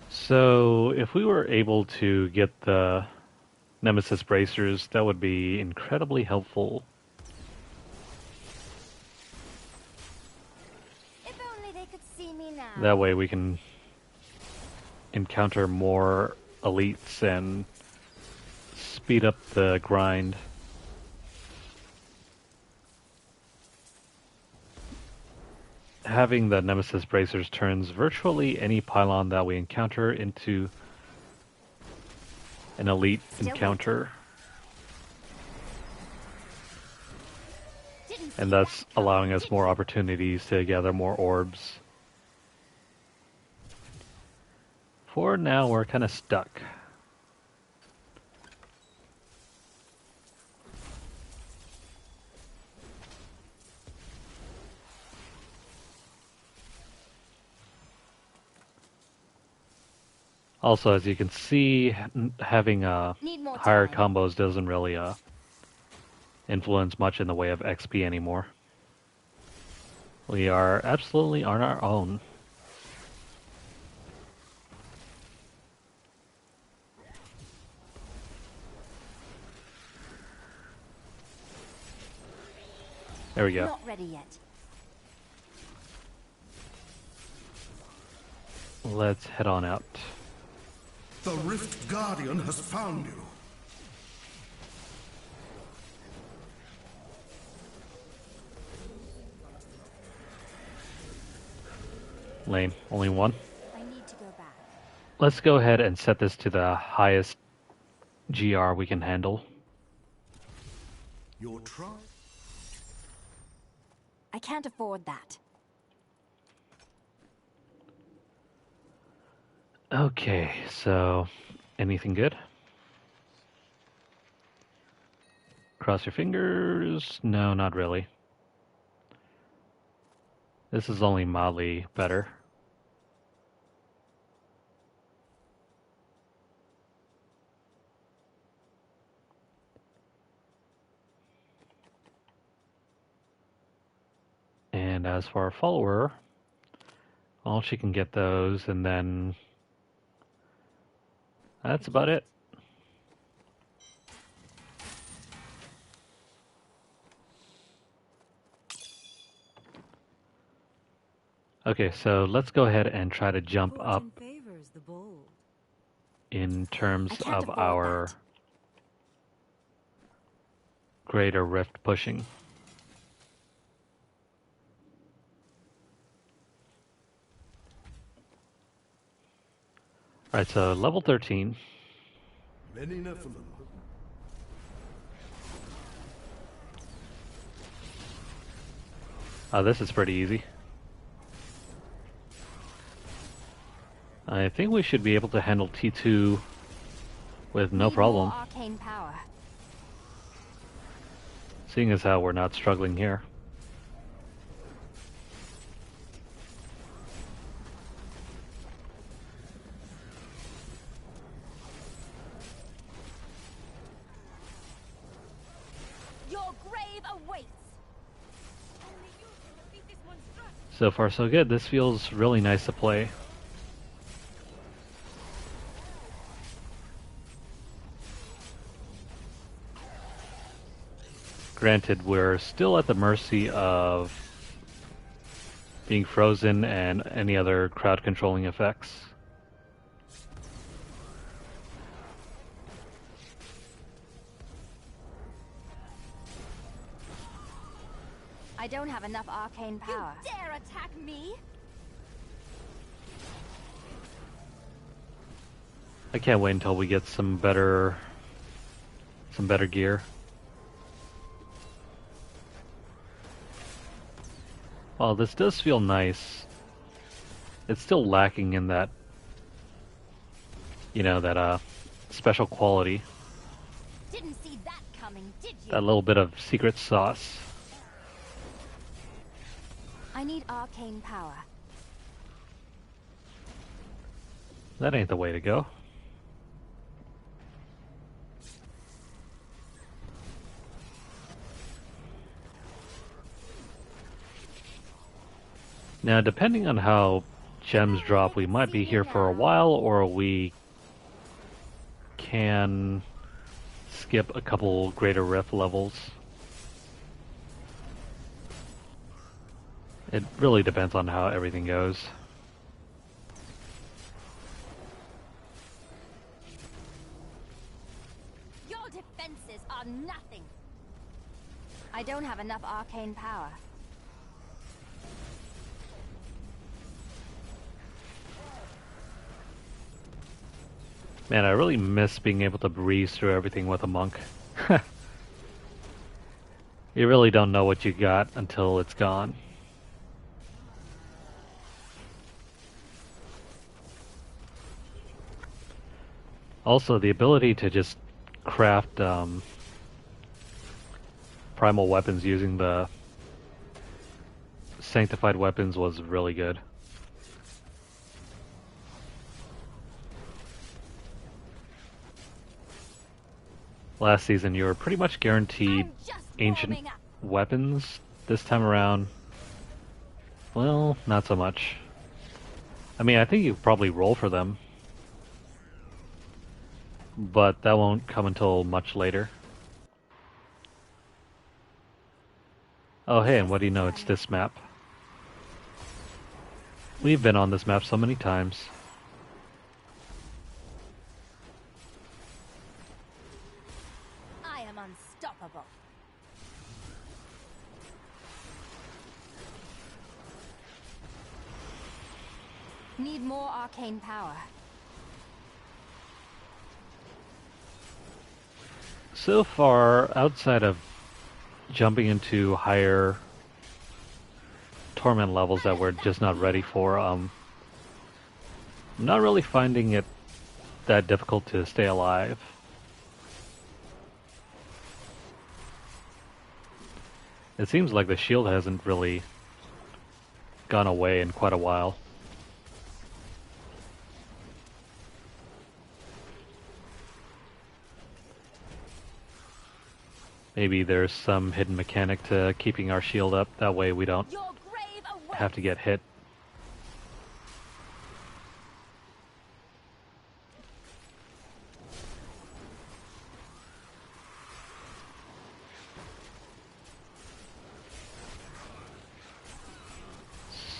So, if we were able to get the Nemesis bracers, that would be incredibly helpful. If only they could see me now. That way we can encounter more elites and speed up the grind. Having the Nemesis bracers turns virtually any pylon that we encounter into an elite encounter. And thus allowing us more opportunities to gather more orbs. For now, we're kind of stuck. Also, as you can see, having higher combos doesn't really influence much in the way of XP anymore. We are absolutely on our own. There we go. Not ready yet. Let's head on out. The Rift Guardian has found you. Lame. Only one. I need to go back. Let's go ahead and set this to the highest GR we can handle. Your tribe. I can't afford that. Okay, so anything good? Cross your fingers. No, not really. This is only mildly better. And as for our follower, well, she can get those, and then that's about it. Okay, so let's go ahead and try to jump up Favors the bold. in terms I can't of afford our that. greater rift pushing. Alright, so level 13. Many Nephilim. This is pretty easy. I think we should be able to handle T2 with no problem. More arcane power. Seeing as how we're not struggling here. Your grave awaits. So far so good. This feels really nice to play. Granted, we're still at the mercy of being frozen and any other crowd controlling effects. I don't have enough arcane power. You dare attack me? I can't wait until we get some better gear. While this does feel nice, it's still lacking in that, you know, that special quality. Didn't see that coming, did you? That little bit of secret sauce. I need arcane power. That ain't the way to go. Now, depending on how gems drop, we might be here for a while, or we can skip a couple greater rift levels. It really depends on how everything goes. Your defenses are nothing. I don't have enough arcane power. Man, I really miss being able to breeze through everything with a monk. You really don't know what you got until it's gone. Also, the ability to just craft primal weapons using the sanctified weapons was really good. Last season, you were pretty much guaranteed ancient weapons. This time around, well, not so much. I mean, I think you could probably roll for them, but that won't come until much later. Oh hey, and what do you know, it's this map. We've been on this map so many times. I am unstoppable. Need more arcane power. So far, outside of jumping into higher torment levels that we're just not ready for, I'm not really finding it that difficult to stay alive. It seems like the shield hasn't really gone away in quite a while. Maybe there's some hidden mechanic to keeping our shield up, that way we don't have to get hit.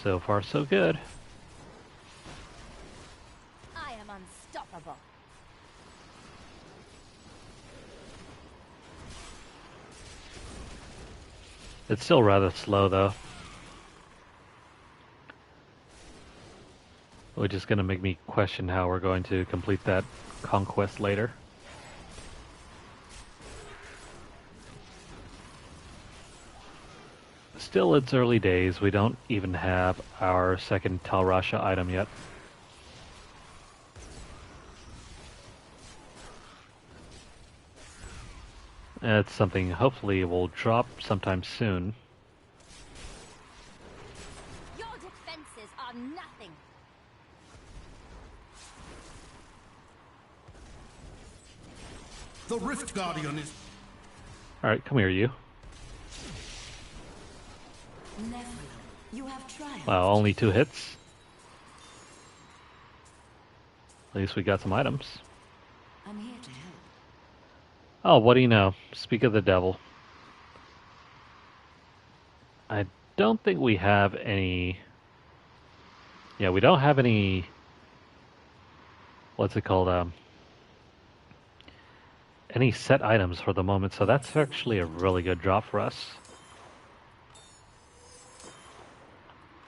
So far so good. I am unstoppable. It's still rather slow though, which is going to make me question how we're going to complete that conquest later. still it's early days. We don't even have our second Rasha item yet. It's something hopefully will drop sometime soon. Your defenses are nothing. The Rift Guardian is... Alright, come here, you. You have triumphed. Wow, only 2 hits. At least we got some items. I'm here to help. Oh, what do you know? Speak of the devil. I don't think we have any... Yeah, we don't have any... What's it called? Any set items for the moment, so that's actually a really good drop for us.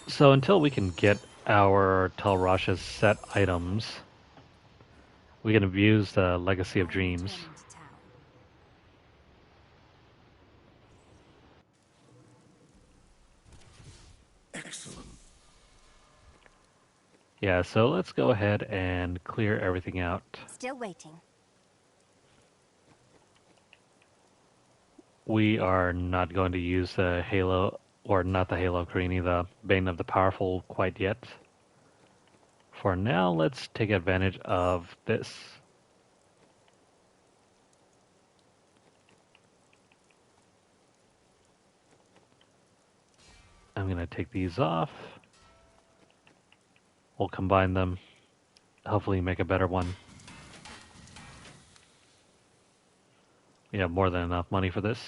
So until we can get our Rasha's set items, we can abuse the Legacy of Dreams. Excellent. Yeah, so let's go ahead and clear everything out. Still waiting. We are not going to use the Halo, or not the Halo Carini, the Bane of the Powerful quite yet. For now, let's take advantage of this. I'm going to take these off. We'll combine them. Hopefully make a better one. We have more than enough money for this.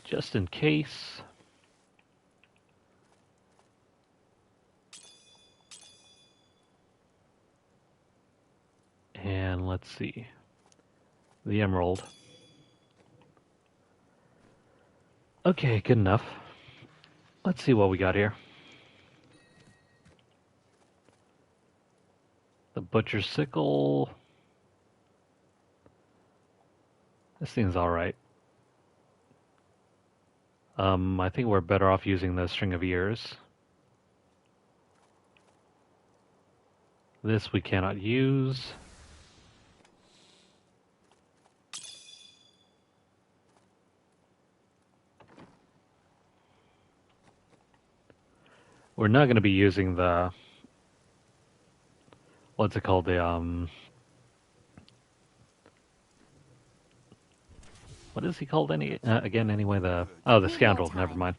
Just in case. And let's see. The emerald. Okay, good enough. Let's see what we got here. The butcher's sickle. This thing's alright. I think we're better off using the string of ears. This we cannot use. We're not going to be using the... What's it called? The, what is he called again anyway? The scoundrel, never mind.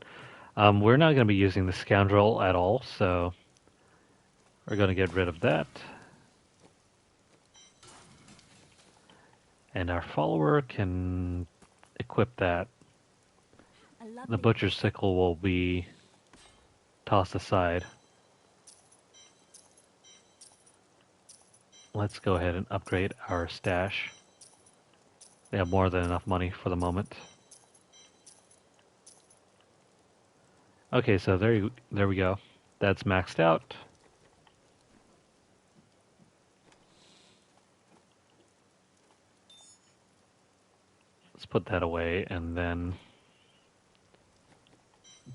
We're not going to be using the scoundrel at all, so we're going to get rid of that. And our follower can equip that. The butcher's sickle will be tossed aside. Let's go ahead and upgrade our stash. We have more than enough money for the moment. Okay, so there we go. That's maxed out. Let's put that away and then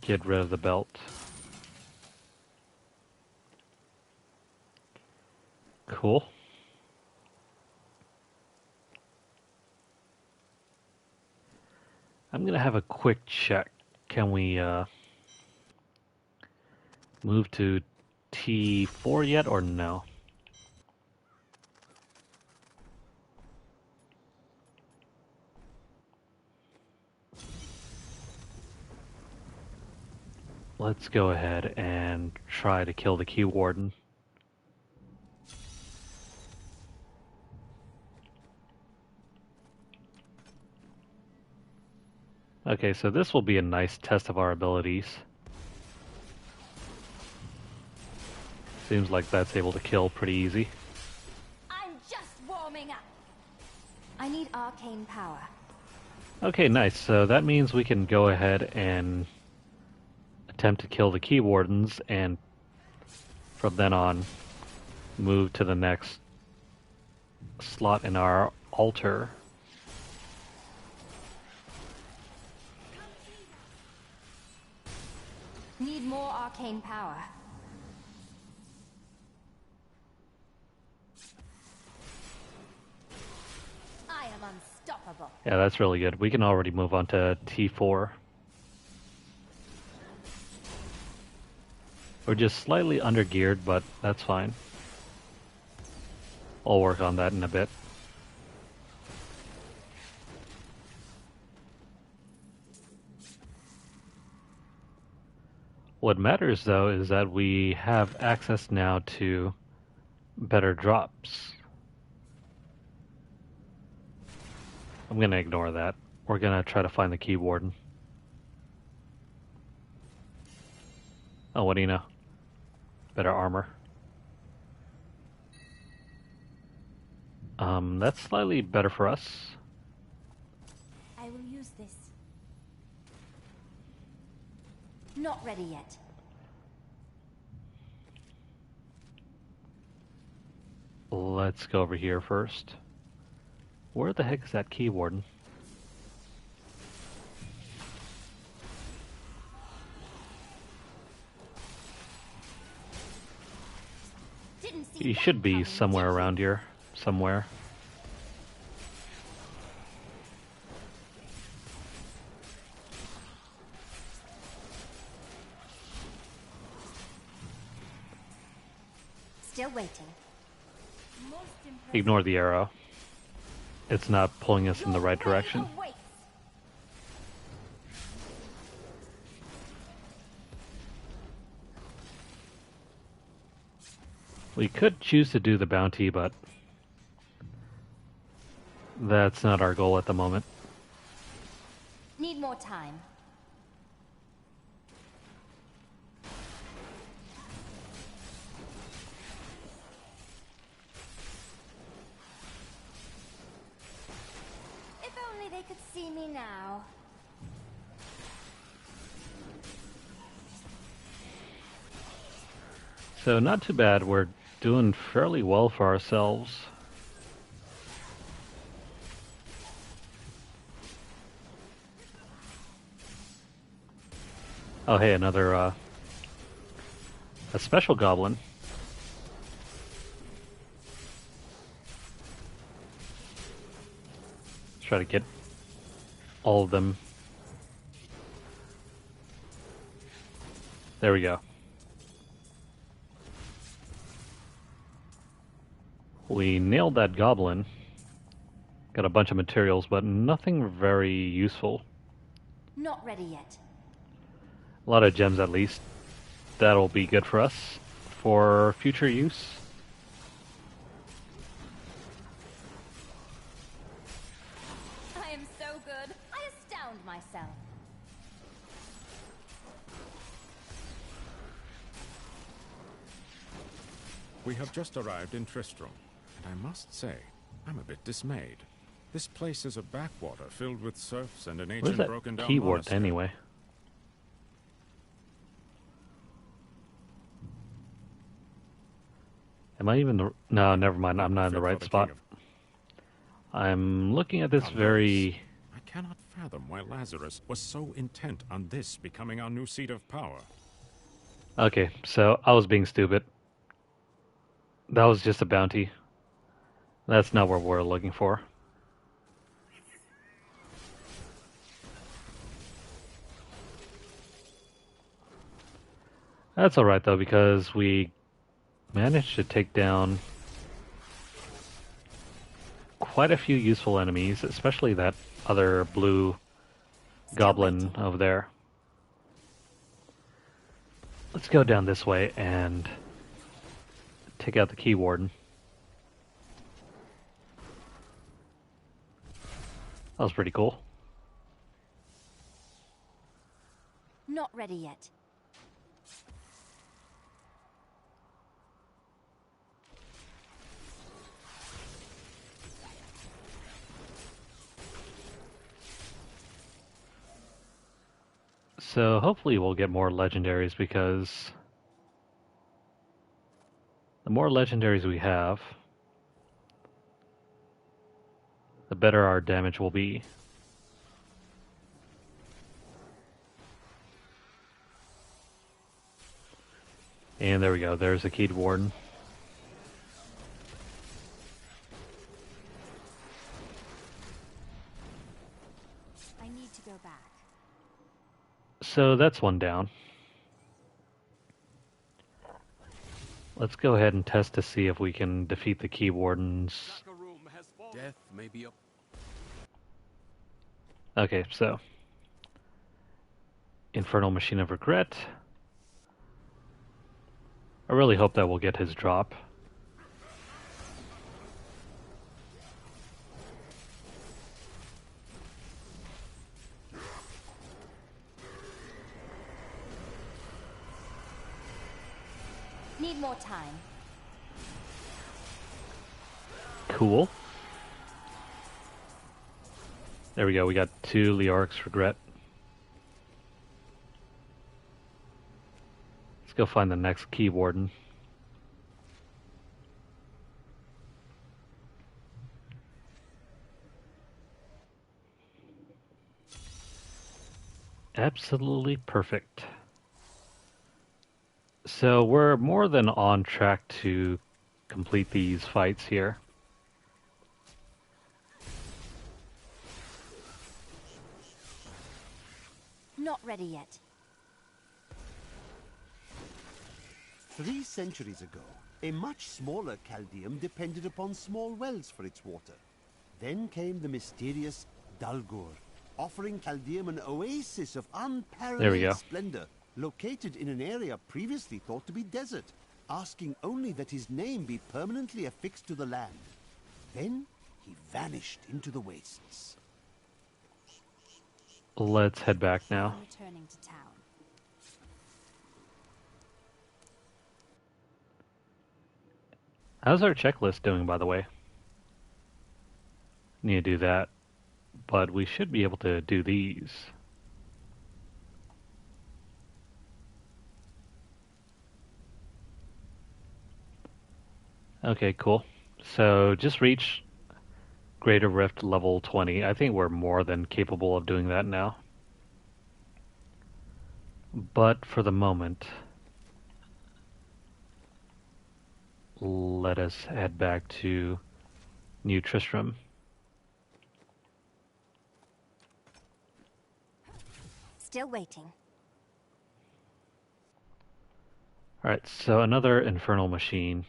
get rid of the belt. Cool. I'm going to have a quick check. Can we move to T4 yet or no? Let's go ahead and try to kill the Key Warden. Okay, so this will be a nice test of our abilities. Seems like that's able to kill pretty easy. I'm just warming up. I need arcane power. Okay, nice. So that means we can go ahead and attempt to kill the Key Wardens, and from then on, move to the next slot in our altar. Need more arcane power. I am unstoppable. Yeah, that's really good. We can already move on to T4. We're just slightly under-geared, but that's fine. I'll work on that in a bit. What matters, though, is that we have access now to better drops. I'm going to ignore that. We're going to try to find the key warden. Oh, what do you know? Better armor. That's slightly better for us. I will use this. Not ready yet. Let's go over here first. Where the heck is that key warden? Didn't see He that should be coming, somewhere did you? around here. Somewhere. Still waiting. Most impressive. Ignore the arrow. It's not pulling us in the right direction. Awaits. We could choose to do the bounty, but that's not our goal at the moment. Need more time. If only they could see me now. So not too bad. We're doing fairly well for ourselves. Oh hey, another a special goblin. Let's try to get all of them. There we go. We nailed that goblin. Got a bunch of materials, but nothing very useful. Not ready yet. A lot of gems at least. That'll be good for us for future use. I am so good. I astound myself. We have just arrived in Tristram, and I must say, I'm a bit dismayed. This place is a backwater filled with serfs and an Where's ancient that broken down keyword monastery. anyway? Am I even the... No, never mind. I'm not in the right spot. I'm looking at this very... I cannot fathom why Lazarus was so intent on this becoming our new seat of power. Okay, so I was being stupid. That was just a bounty. That's not what we're looking for. That's alright though, because we managed to take down quite a few useful enemies, especially that other blue goblin over there. Let's go down this way and take out the key warden. That was pretty cool. Not ready yet. So hopefully we'll get more legendaries, because the more legendaries we have, the better our damage will be. And there we go, there's a Keyed Warden. I need to go back. So that's one down. Let's go ahead and test to see if we can defeat the Key Wardens. Death may be up. Okay, so Infernal Machine of Regret. I really hope that we'll get his drop. Need more time. Cool. There we go, we got 2 Leoric's Regret. Let's go find the next Key Warden. Absolutely perfect. So we're more than on track to complete these fights here. Not ready yet. 3 centuries ago, a much smaller Chaldeum depended upon small wells for its water. Then came the mysterious Dalgur, offering Chaldeum an oasis of There we unparalleled go. splendor, located in an area previously thought to be desert, asking only that his name be permanently affixed to the land. Then he vanished into the wastes. Let's head back now. I'm returning to town. How's our checklist doing, by the way? Need to do that, but we should be able to do these. Okay, cool. So just reach Greater Rift level 20. I think we're more than capable of doing that now. But for the moment, let us head back to New Tristram. Still waiting. Alright, so another Infernal Machine.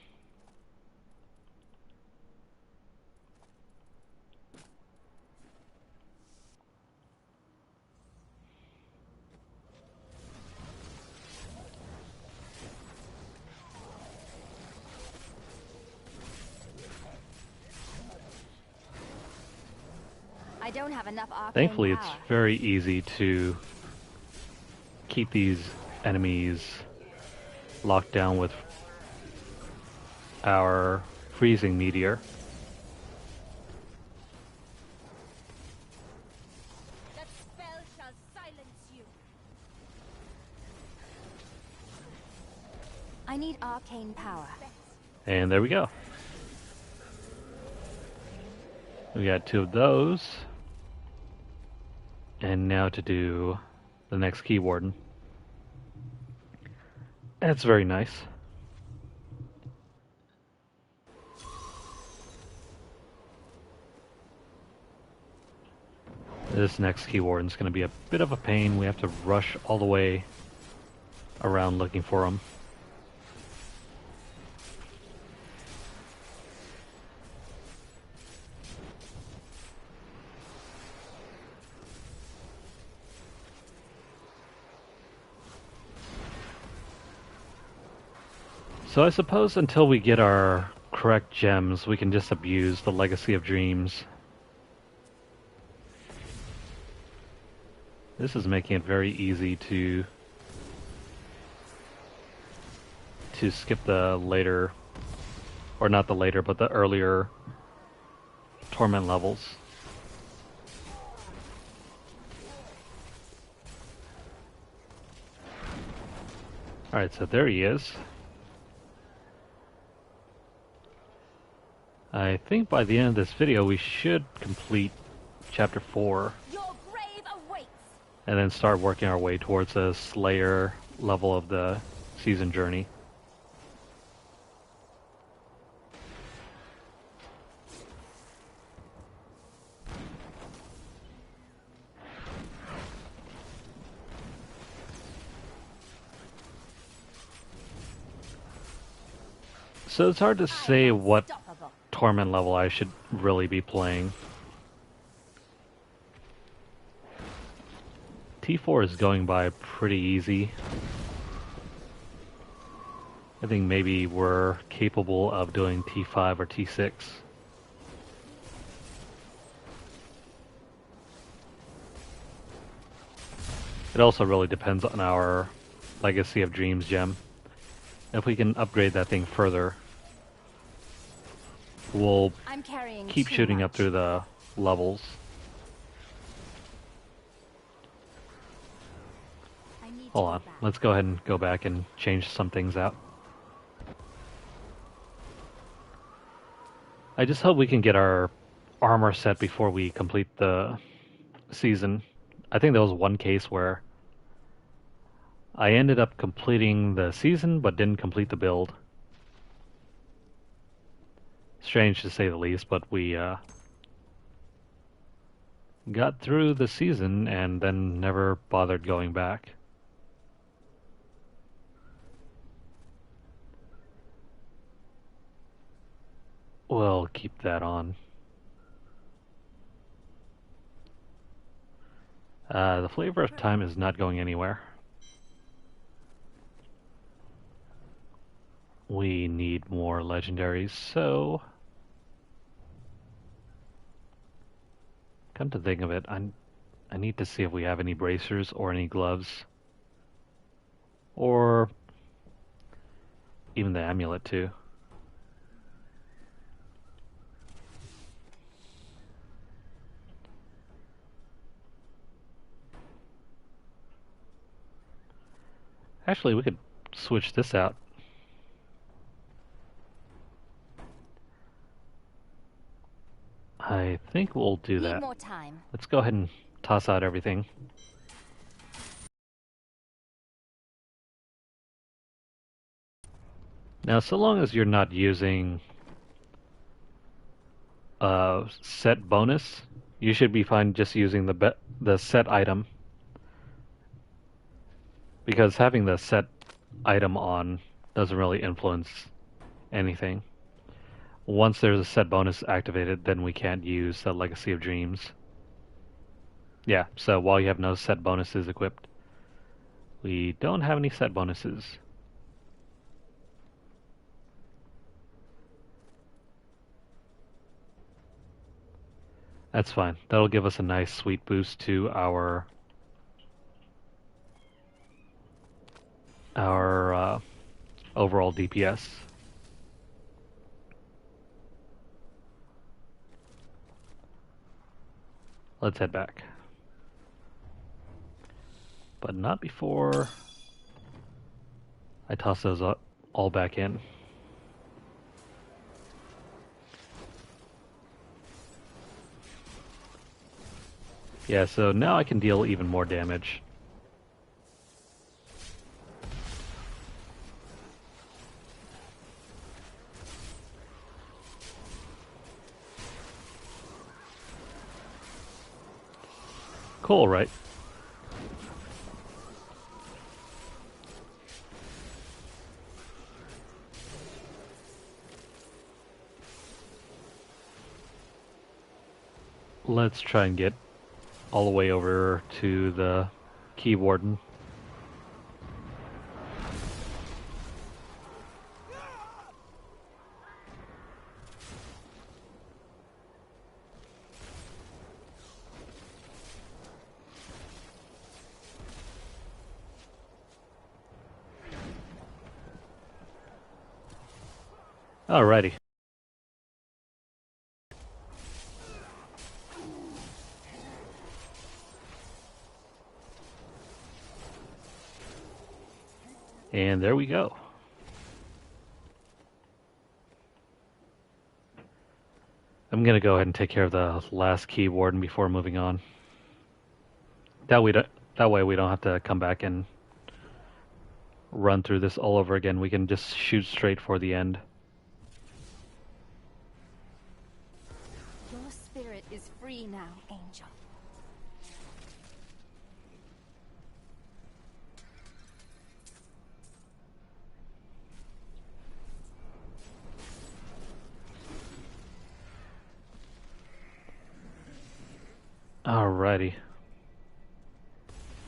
I don't have enough arcane Thankfully, it's power. very easy to keep these enemies locked down with our freezing meteor. That spell shall silence you. I need arcane power. And there we go. We got 2 of those. And now to do the next Key Warden. That's very nice. This next Key Warden's going to be a bit of a pain. We have to rush all the way around looking for him. So I suppose until we get our correct gems, we can just abuse the Legacy of Dreams. This is making it very easy to skip the later, or not the later, but the earlier torment levels. Alright, so there he is. I think by the end of this video we should complete Chapter 4 Your grave awaits. and then start working our way towards the Slayer level of the season journey. So it's hard to say what Torment level I should really be playing. T4 is going by pretty easy. I think maybe we're capable of doing T5 or T6. It also really depends on our Legacy of Dreams gem. If we can upgrade that thing further, we'll keep shooting up through the levels. Hold on, let's go ahead and go back and change some things out. I just hope we can get our armor set before we complete the season. I think there was one case where I ended up completing the season but didn't complete the build. Strange to say the least, but we got through the season and then never bothered going back. We'll keep that on. The flavor of time is not going anywhere. We need more legendaries, so... Come to think of it, I need to see if we have any bracers or any gloves. Or... even the amulet, too. Actually, we could switch this out. I think we'll do that. More time. Let's go ahead and toss out everything. Now, so long as you're not using a set bonus, you should be fine just using the set item. Because having the set item on doesn't really influence anything. Once there's a set bonus activated, then we can't use the Legacy of Dreams. Yeah, so while you have no set bonuses equipped, we don't have any set bonuses. That's fine. That'll give us a nice sweet boost to our overall DPS. Let's head back. But not before I toss those all back in. Yeah, so now I can deal even more damage. Cool, right? Let's try and get all the way over to the Key Warden. Alrighty. And there we go. I'm gonna go ahead and take care of the last key warden before moving on. That way we don't have to come back and run through this all over again. We can just shoot straight for the end. Your spirit is free now, Angel. Alrighty.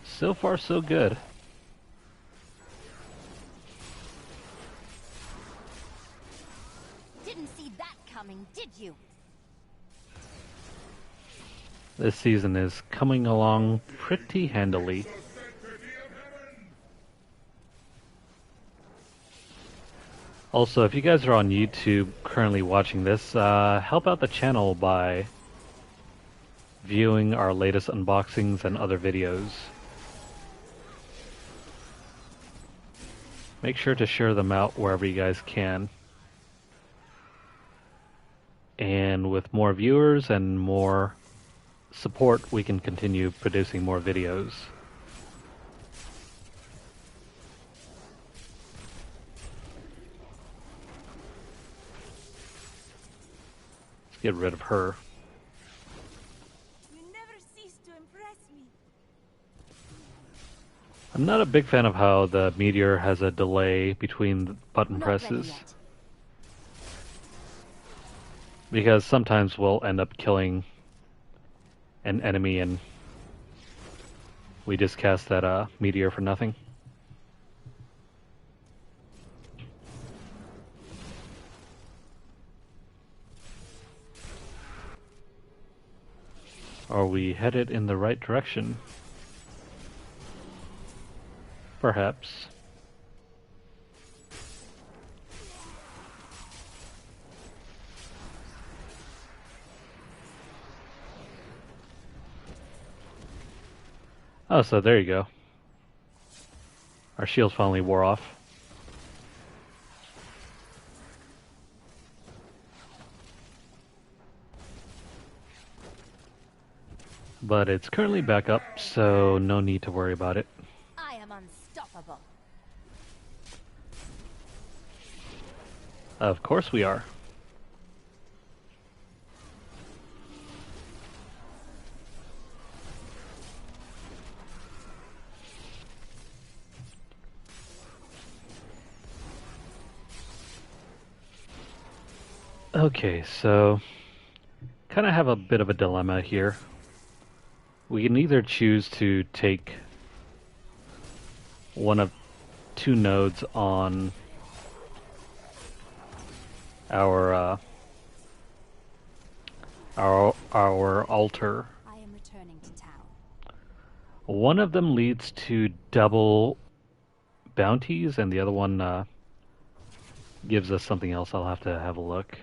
So far, so good. Didn't see that coming, did you? This season is coming along pretty handily. Also, if you guys are on YouTube currently watching this, help out the channel by viewing our latest unboxings and other videos. Make sure to share them out wherever you guys can. And with more viewers and more support, we can continue producing more videos. Let's get rid of her. You never cease to impress me. I'm not a big fan of how the Meteor has a delay between button presses. Because sometimes we'll end up killing an enemy and we just cast that Meteor for nothing. Are we headed in the right direction? Perhaps. Oh, so there you go. Our shields finally wore off. But it's currently back up, so no need to worry about it. I am unstoppable. Of course we are. Okay, so kind of have a bit of a dilemma here. We can either choose to take one of two nodes on our altar. I am returning to town. One of them leads to double bounties, and the other one gives us something else. I'll have to have a look.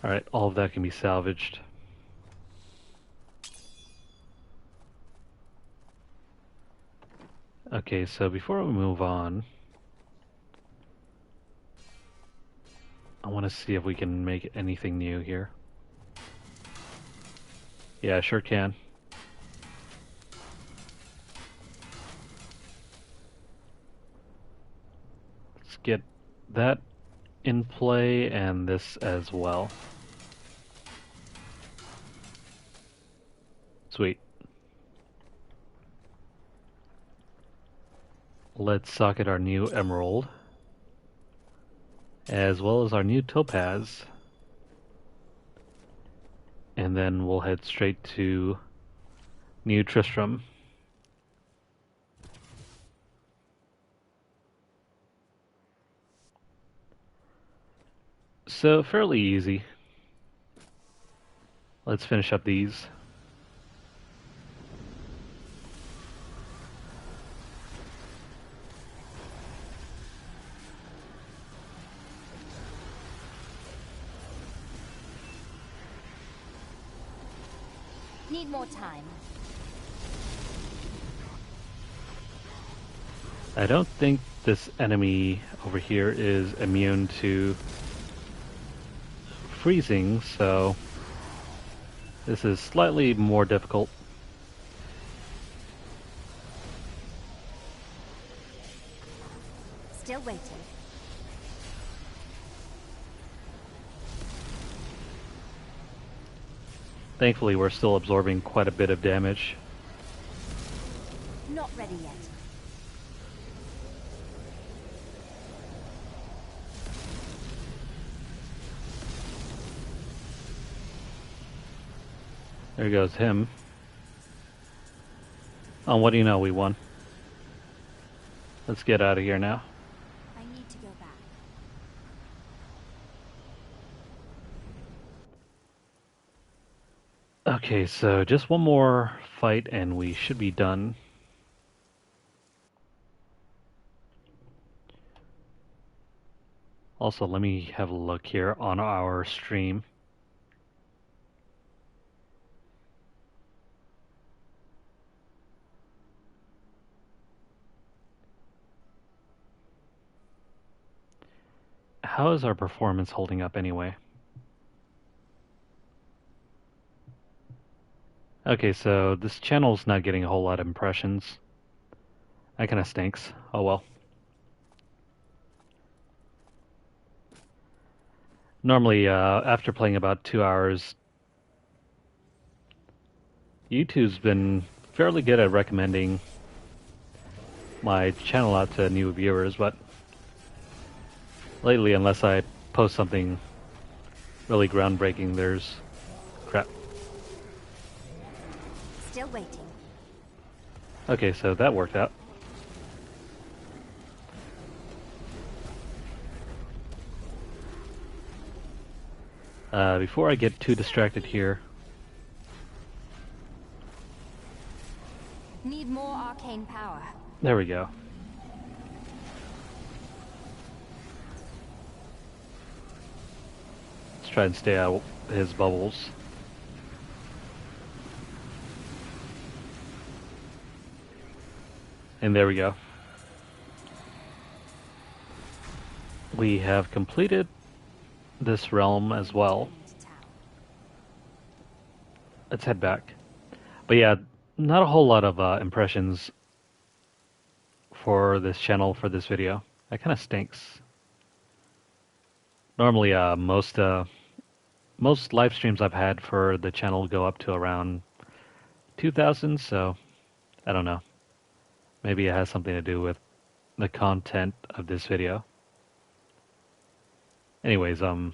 Alright, all of that can be salvaged. Okay, so before we move on, I want to see if we can make anything new here. Yeah, sure can. Let's get that in play and this as well. Sweet. Let's socket our new emerald, as well as our new topaz, and then we'll head straight to New Tristram. So fairly easy. Let's finish up these. Need more time. I don't think this enemy over here is immune to freezing, so this is slightly more difficult. Still waiting. Thankfully, we're still absorbing quite a bit of damage. Not ready yet. There goes him. Oh, what do you know? We won. Let's get out of here now. I need to go back. Okay, so just one more fight and we should be done. Also, let me have a look here on our stream. How is our performance holding up anyway? Okay, so this channel's not getting a whole lot of impressions. That kind of stinks. Oh well. Normally, after playing about 2 hours, YouTube's been fairly good at recommending my channel out to new viewers, but lately, unless I post something really groundbreaking, there's crap. Still waiting. Okay, so that worked out. Before I get too distracted here, Need more arcane power. there we go. Let's try and stay out of his bubbles. And there we go. We have completed this realm as well. Let's head back. But yeah, not a whole lot of impressions for this channel for this video. That kind of stinks. Normally, most live streams I've had for the channel go up to around 2,000, so I don't know. Maybe it has something to do with the content of this video. Anyways, alright,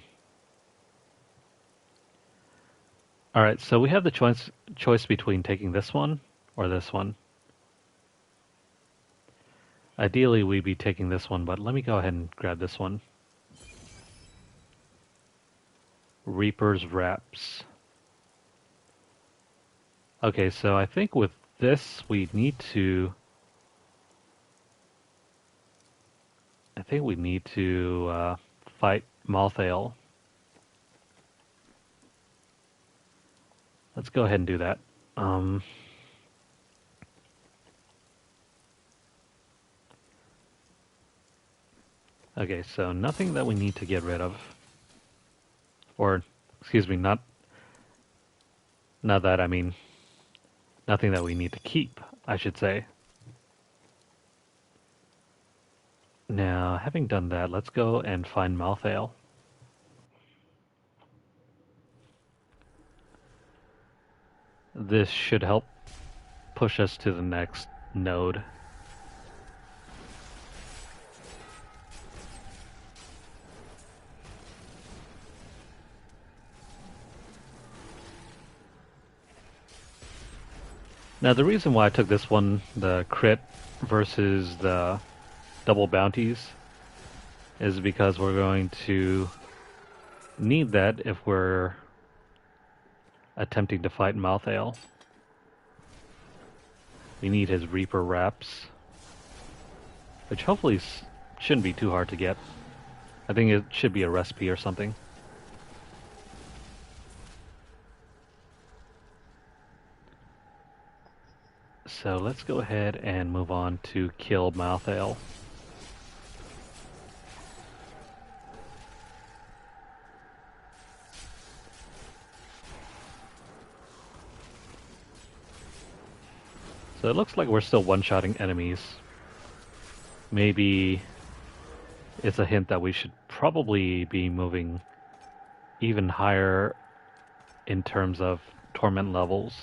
so we have the choice between taking this one or this one. Ideally, we'd be taking this one, but let me go ahead and grab this one. Reaper's Wraps. Okay, so I think with this, we need to... fight Malthael. Let's go ahead and do that. Okay, so nothing that we need to get rid of. Or, excuse me, not that, I mean, nothing that we need to keep, I should say. Now, having done that, let's go and find Malthael. This should help push us to the next node. Now, the reason why I took this one, the crit versus the double bounties, is because we're going to need that if we're attempting to fight Malthael. We need his Reaper Wraps, which hopefully shouldn't be too hard to get. I think it should be a recipe or something. So let's go ahead and move on to kill Malthael. So it looks like we're still one-shotting enemies. Maybe it's a hint that we should probably be moving even higher in terms of torment levels.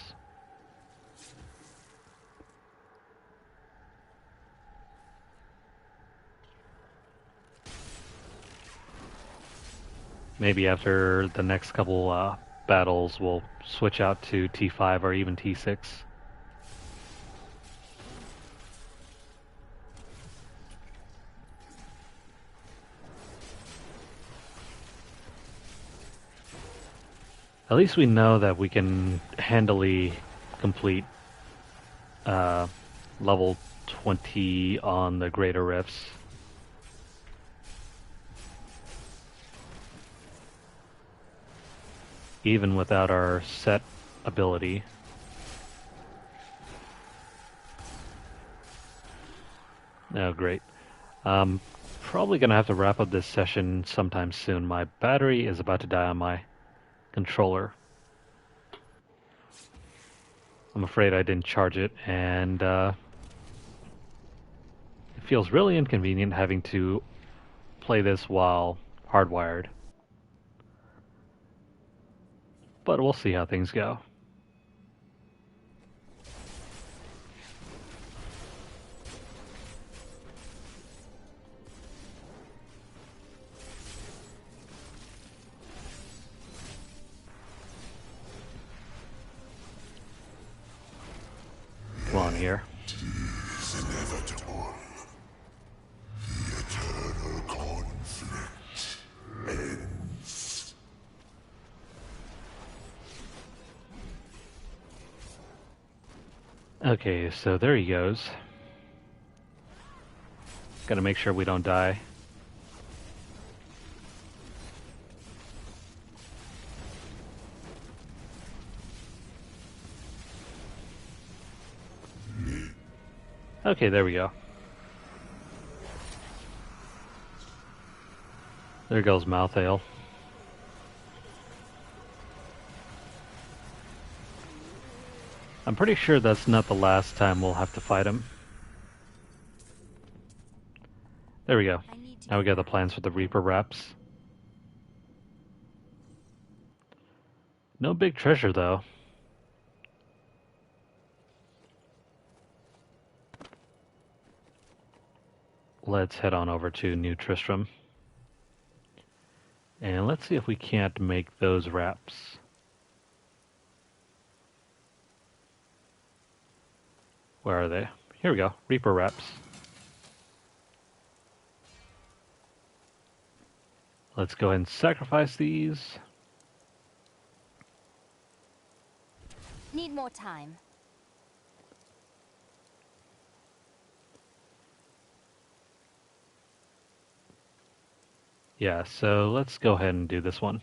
Maybe after the next couple battles, we'll switch out to T5 or even T6. At least we know that we can handily complete level 20 on the greater rifts. Even without our set ability. Oh, great. Probably gonna have to wrap up this session sometime soon. My battery is about to die on my controller. I'm afraid I didn't charge it, and it feels really inconvenient having to play this while hardwired. But we'll see how things go. Come on here. Tis inevitable. The eternal conflict ends. Okay, so there he goes. Gotta make sure we don't die. Okay, there we go. There goes Malthael. I'm pretty sure that's not the last time we'll have to fight him. There we go. Now we got the plans for the Reaper Wraps. No big treasure though. Let's head on over to New Tristram. And let's see if we can't make those wraps. Where are they? Here we go. Reaper wraps. Let's go ahead and sacrifice these. Need more time. Yeah, so let's go ahead and do this one.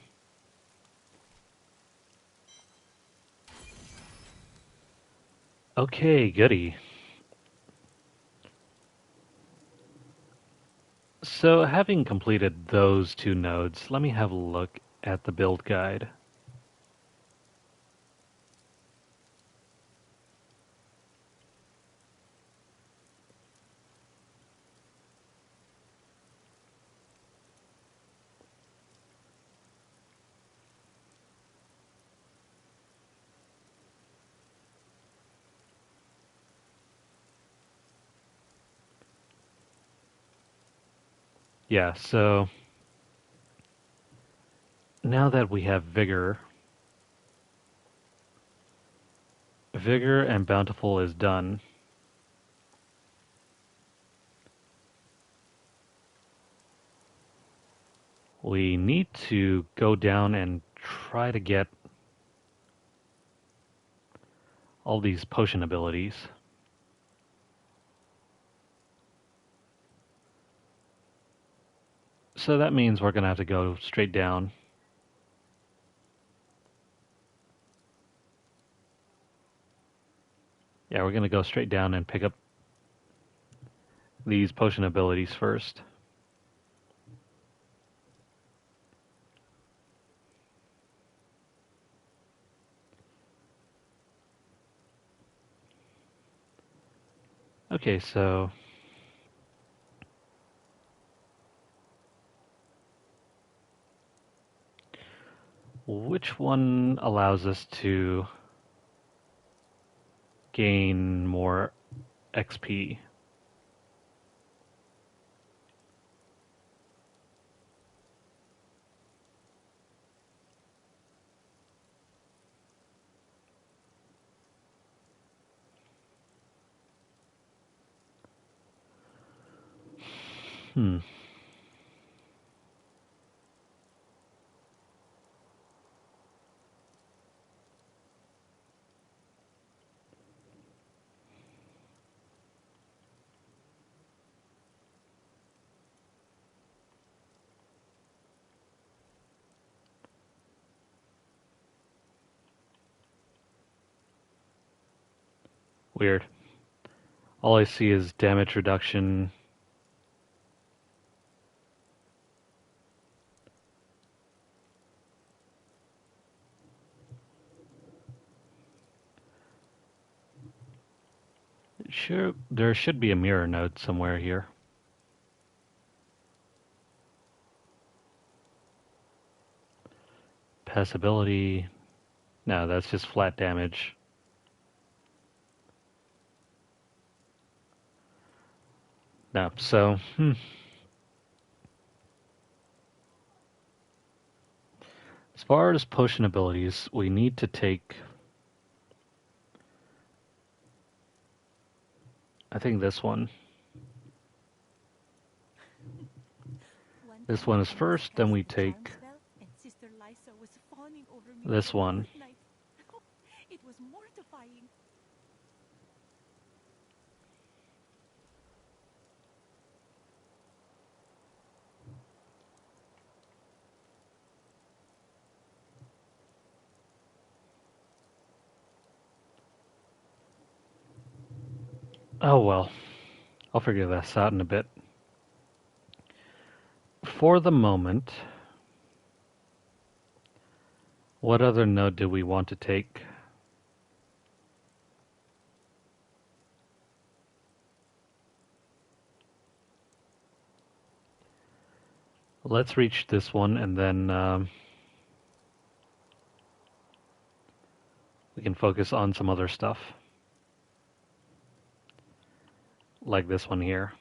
Okay, goody. So having completed those two nodes, let me have a look at the build guide. Yeah, so now that we have Vigor and Bountiful is done. We need to go down and try to get all these potion abilities. So that means we're going to have to go straight down. Yeah, we're gonna go straight down and pick up these potion abilities first. Okay, so which one allows us to gain more XP? Hmm. Weird. All I see is damage reduction. Sure, there should be a mirror node somewhere here. Passability. No, that's just flat damage. No, so, As far as potion abilities, we need to take, I think this one. This one is first, then we take this one. It was mortifying. Oh well, I'll figure this out in a bit. For the moment, what other node do we want to take? Let's reach this one and then we can focus on some other stuff. Like this one here.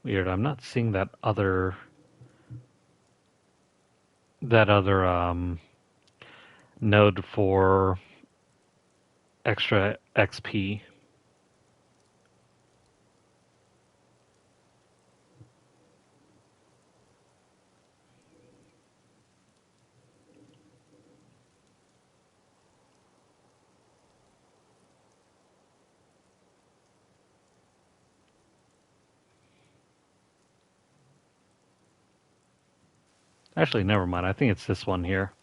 Weird, I'm not seeing that other node for extra XP. Actually, never mind. I think it's this one here.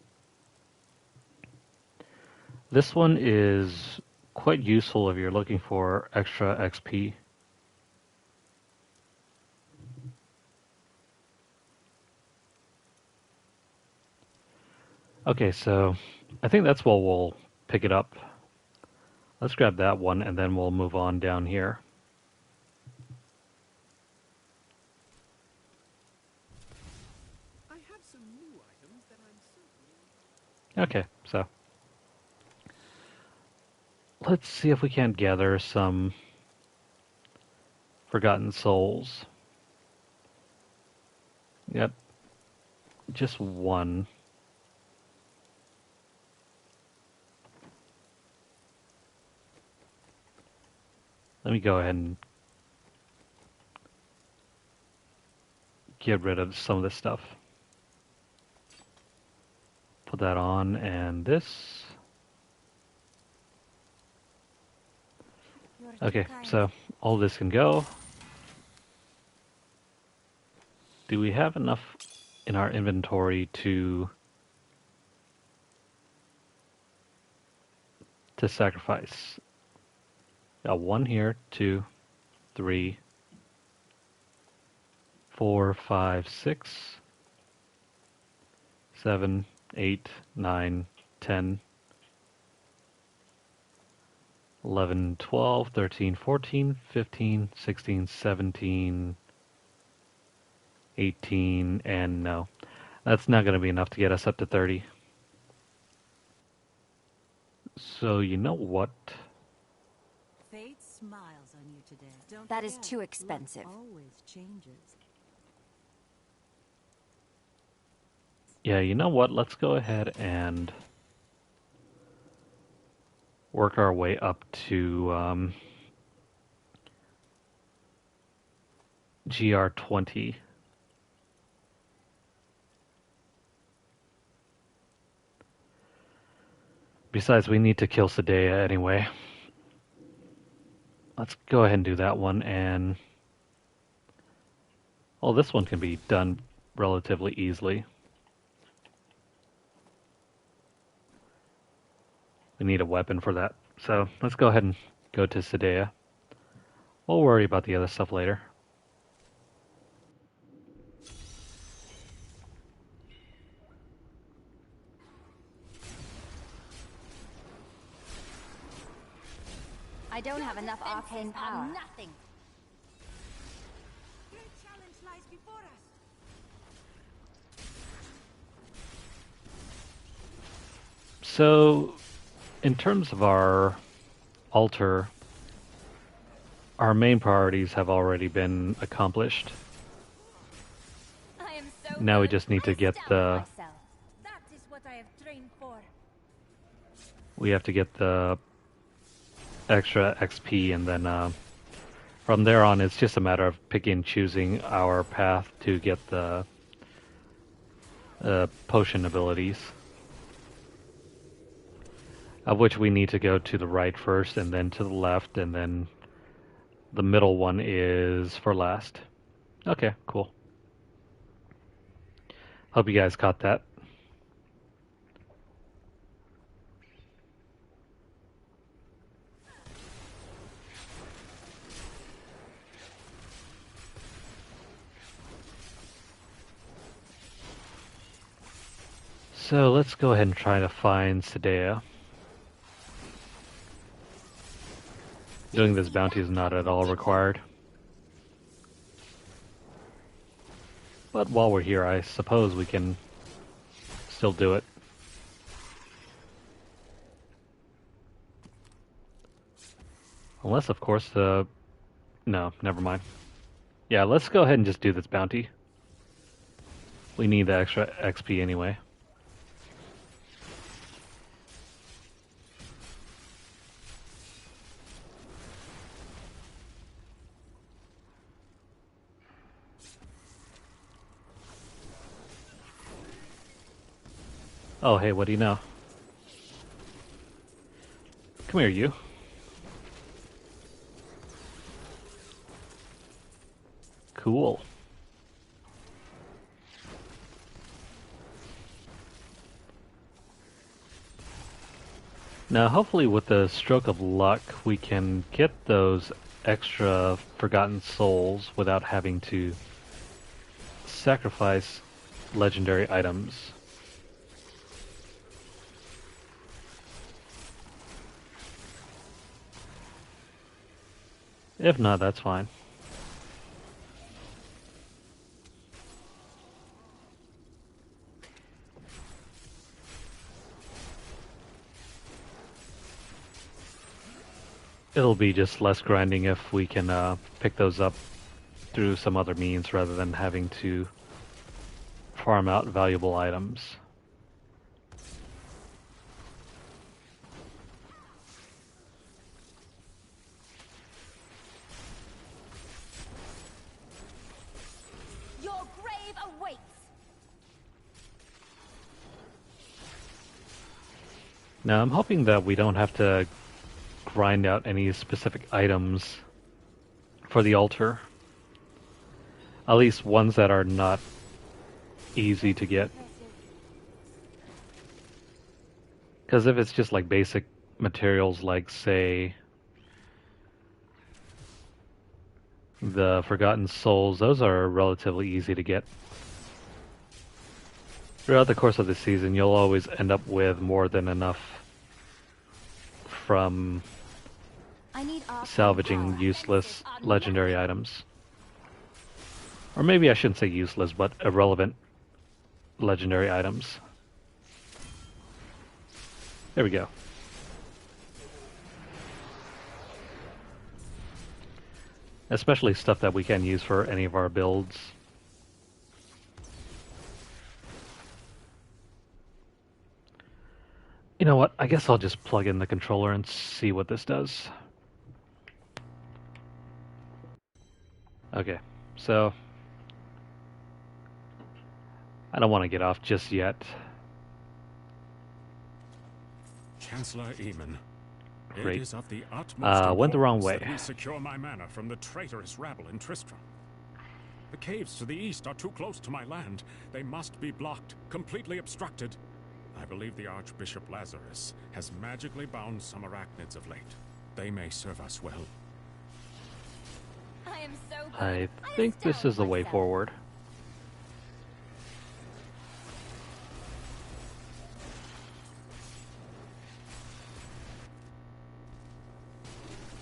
This one is quite useful if you're looking for extra XP. Okay, so I think that's where we'll pick it up. Let's grab that one and then we'll move on down here. I have some new items that I'm Okay, so let's see if we can't gather some forgotten souls. Yep, just one. Let me go ahead and get rid of some of this stuff. Put that on, and this. Okay, so all this can go. do we have enough in our inventory to sacrifice? Got 1 here, 2, 3, 4, 5, 6, 7, 8, 9, 10, 11, 12, 13, 14, 15, 16, 17, 18, and no. That's not going to be enough to get us up to 30. So you know what? Fate smiles on you today. Don't That is forget, too expensive. luck always changes. Yeah, you know what? Let's go ahead and work our way up to GR20. Besides, we need to kill Sadea anyway. Let's go ahead and do that one, and... Oh, this one can be done relatively easily. We need a weapon for that. So, let's go ahead and go to Sadea. We'll worry about the other stuff later. I don't have enough arcane power. Nothing. Great challenge lies before us. So, in terms of our altar, our main priorities have already been accomplished. I am so Now we good. just need to I get astounded the... myself. That is what I have trained for. We have to get the extra XP, and then from there on it's just a matter of picking and choosing our path to get the potion abilities. Of which we need to go to the right first, and then to the left, and then the middle one is for last. Okay, cool. Hope you guys caught that. So let's go ahead and try to find Sadea. Doing this bounty is not at all required. But while we're here, I suppose we can still do it. Unless, of course, the... No, never mind. Yeah, let's go ahead and just do this bounty. We need the extra XP anyway. Oh, hey, what do you know? Come here, you. Cool. Now, hopefully with the stroke of luck, we can get those extra Forgotten Souls without having to sacrifice legendary items. If not, that's fine. It'll be just less grinding if we can pick those up through some other means rather than having to farm out valuable items. Your grave awaits. Now I'm hoping that we don't have to grind out any specific items for the altar. At least ones that are not easy to get. Because if it's just like basic materials like, say, the Forgotten Souls, those are relatively easy to get. Throughout the course of the season, you'll always end up with more than enough from salvaging useless legendary items. Or maybe I shouldn't say useless, but irrelevant legendary items. There we go. Especially stuff that we can use for any of our builds. You know what? I guess I'll just plug in the controller and see what this does. Okay, so I don't want to get off just yet. Chancellor Eamon, Great. it is of the utmost Went the wrong importance way. that we secure my manor from the traitorous rabble in Tristram. The caves to the east are too close to my land. They must be blocked, completely obstructed. I believe the Archbishop Lazarus has magically bound some arachnids of late. They may serve us well. I am so good. I think this is the way forward.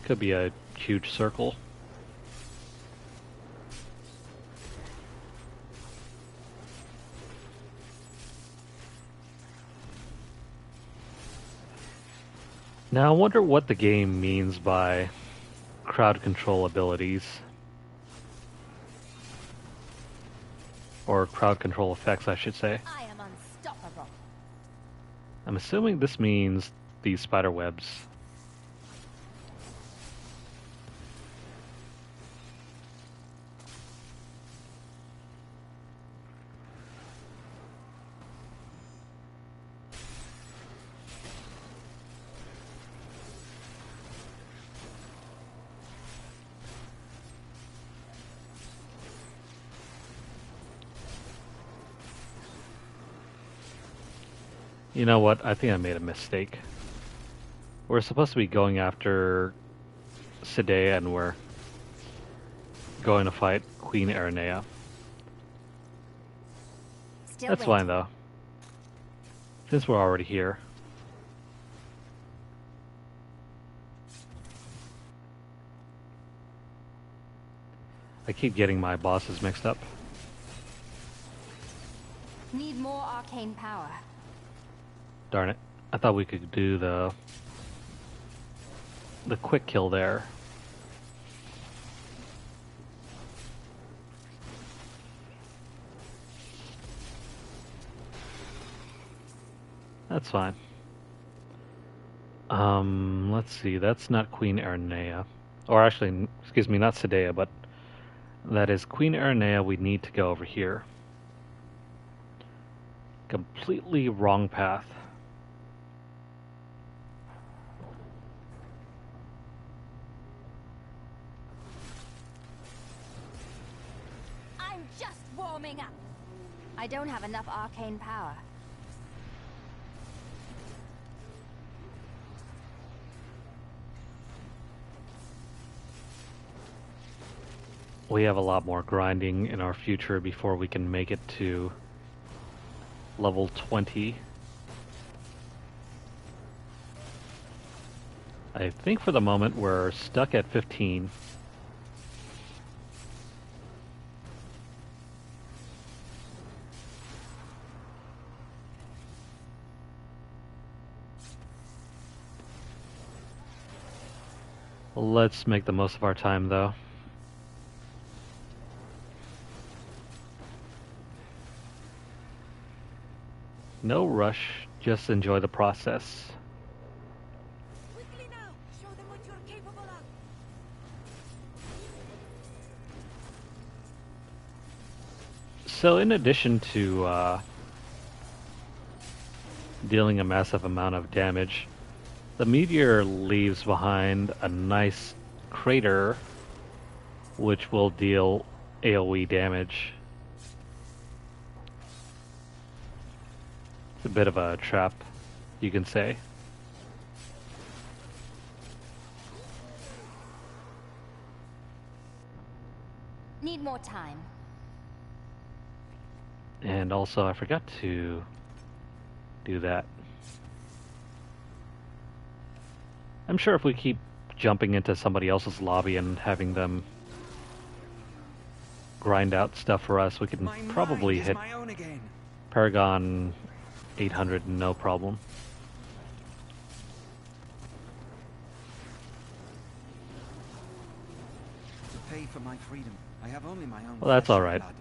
Could be a huge circle. Now I wonder what the game means by crowd control abilities. Or crowd control effects, I should say. I am unstoppable. I'm assuming this means these spider webs. You know what? I think I made a mistake. We're supposed to be going after Sidea, and we're going to fight Queen Aranea. That's fine, though. Since we're already here. I keep getting my bosses mixed up. Need more arcane power. Darn it. I thought we could do the quick kill there. That's fine. Let's see. That's not Queen Aranea. Or actually, excuse me, not Sidea, but that is Queen Aranea. We need to go over here. Completely wrong path. I'm just warming up. I don't have enough arcane power. We have a lot more grinding in our future before we can make it to level 20. I think for the moment we're stuck at 15. Let's make the most of our time, though. No rush, just enjoy the process. Quickly now, show them what you're capable of. So in addition to dealing a massive amount of damage, the meteor leaves behind a nice crater which will deal AoE damage. It's a bit of a trap, you can say. Need more time. And also, I forgot to do that. I'm sure if we keep jumping into somebody else's lobby and having them grind out stuff for us, we can probably hit Paragon 800 no problem. To pay for my freedom, I have only my own. Well, that's flesh and alright. blood.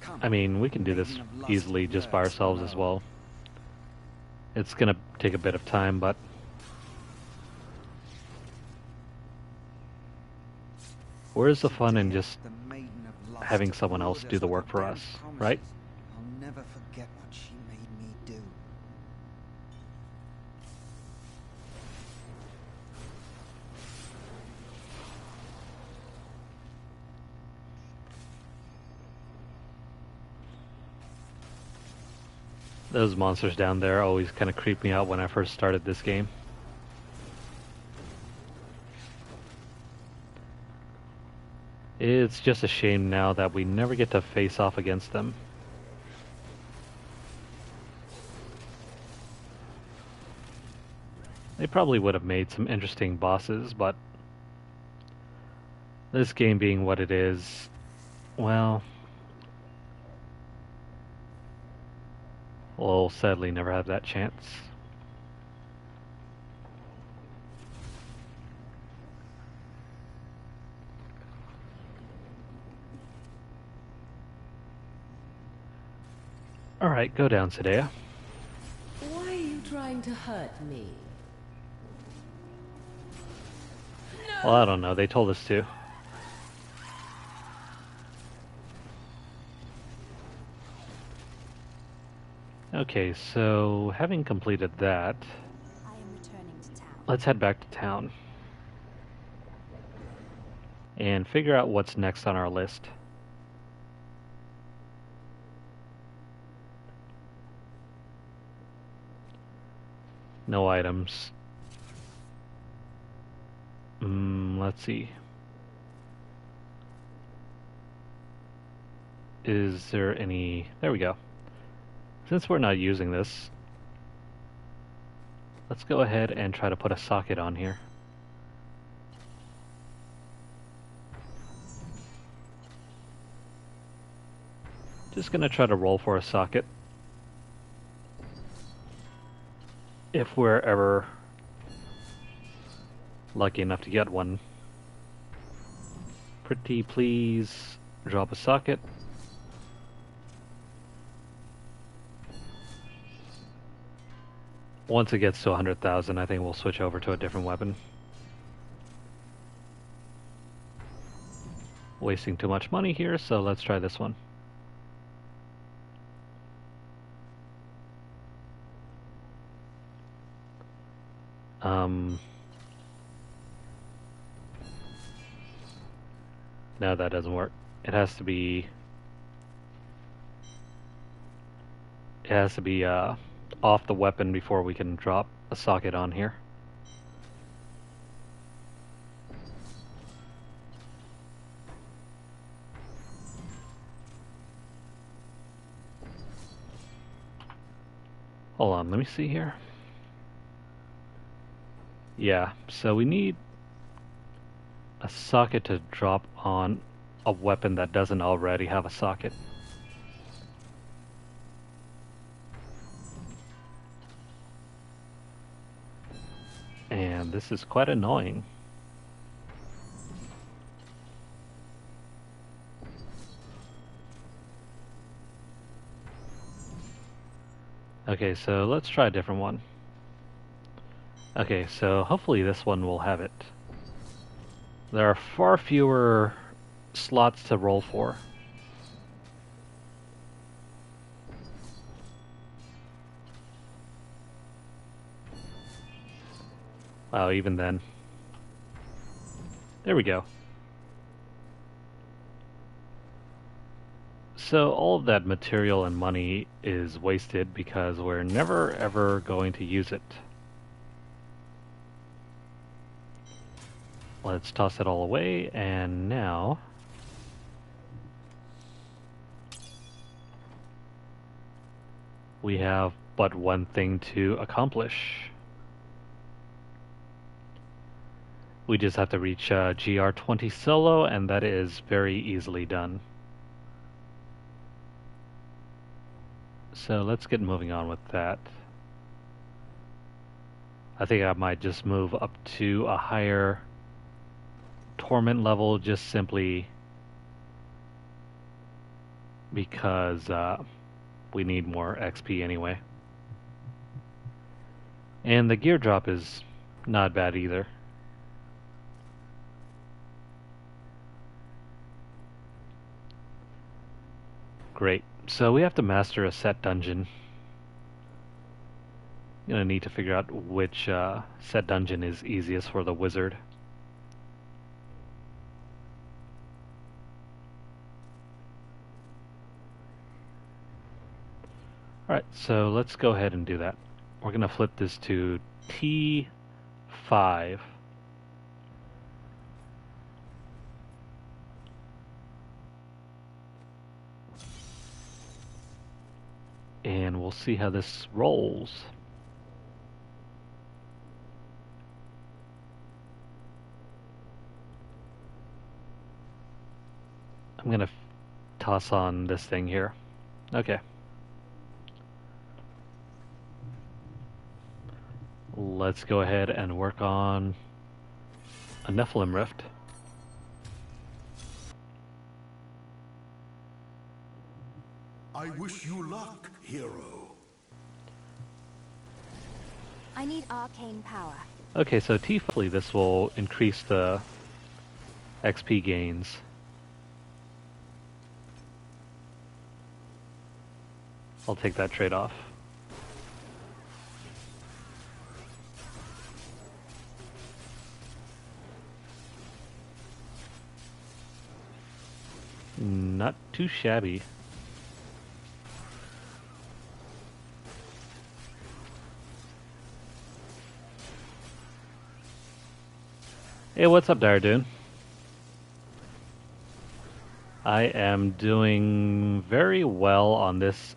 Come, I mean, we can do this maiden of lust easily just by lurks ourselves as below. well. It's gonna take a bit of time, but where's the fun in just The maiden of lust having someone else lured do us the with work her for damned us, promises. right? I'll never forget what she made me do. Those monsters down there always kind of creep me out when I first started this game. It's just a shame now that we never get to face off against them. They probably would have made some interesting bosses, but this game being what it is, well, we'll sadly never have that chance. Alright, go down, Sadea. Why are you trying to hurt me? Well, I don't know, they told us to. Okay, so having completed that, I am returning to town. let's head back to town and figure out what's next on our list. No items. Let's see. Is there any... There we go. Since we're not using this, let's go ahead and try to put a socket on here. Just gonna try to roll for a socket. If we're ever lucky enough to get one. Pretty please drop a socket. Once it gets to 100,000, I think we'll switch over to a different weapon. Wasting too much money here, so let's try this one. No, that doesn't work. It has to be off the weapon before we can drop a socket on here. Hold on, let me see here. Yeah, so we need a socket to drop on a weapon that doesn't already have a socket. And this is quite annoying. Okay, so let's try a different one. Okay, so hopefully this one will have it. There are far fewer slots to roll for. Wow, even then. There we go. So all of that material and money is wasted because we're never ever going to use it. Let's toss it all away, and now we have but one thing to accomplish. We just have to reach GR20 solo, and that is very easily done. So let's get moving on with that. I think I might just move up to a higher torment level just simply because we need more XP anyway. And the gear drop is not bad either. Great. So we have to master a set dungeon. Gonna need to figure out which set dungeon is easiest for the wizard. Alright, so let's go ahead and do that. We're gonna flip this to T5. And we'll see how this rolls. I'm gonna toss on this thing here. Okay. Let's go ahead and work on a Nephilim Rift. I wish you luck, hero. I need arcane power. Okay, so hopefully this will increase the XP gains. I'll take that trade-off. Not too shabby. Hey, what's up, Daradoon? I am doing very well on this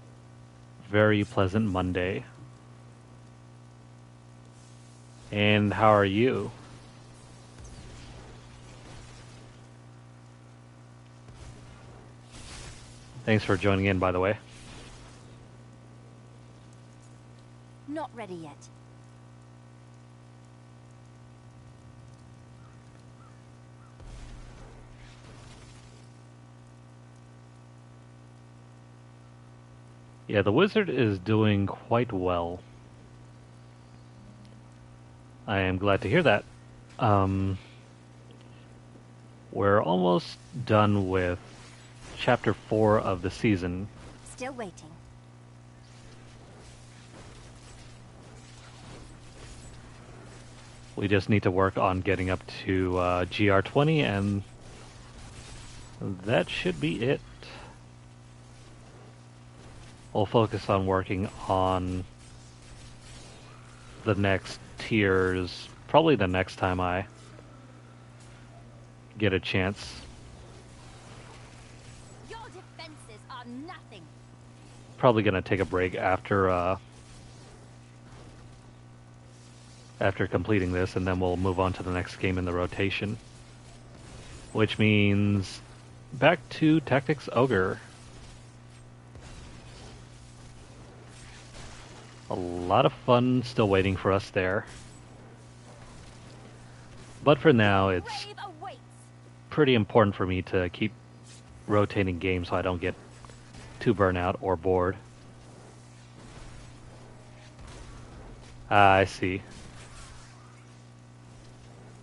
very pleasant Monday. And how are you? Thanks for joining in, by the way. Not ready yet. Yeah, the wizard is doing quite well. I am glad to hear that. We're almost done with Chapter 4 of the season. Still waiting. We just need to work on getting up to GR20, and that should be it. We'll focus on working on the next tiers, probably the next time I get a chance. Your defenses are nothing. Probably gonna take a break after completing this, and then we'll move on to the next game in the rotation. Which means back to Tactics Ogre. A lot of fun still waiting for us there. But for now, it's pretty important for me to keep rotating games so I don't get too burnt out or bored. Ah, I see.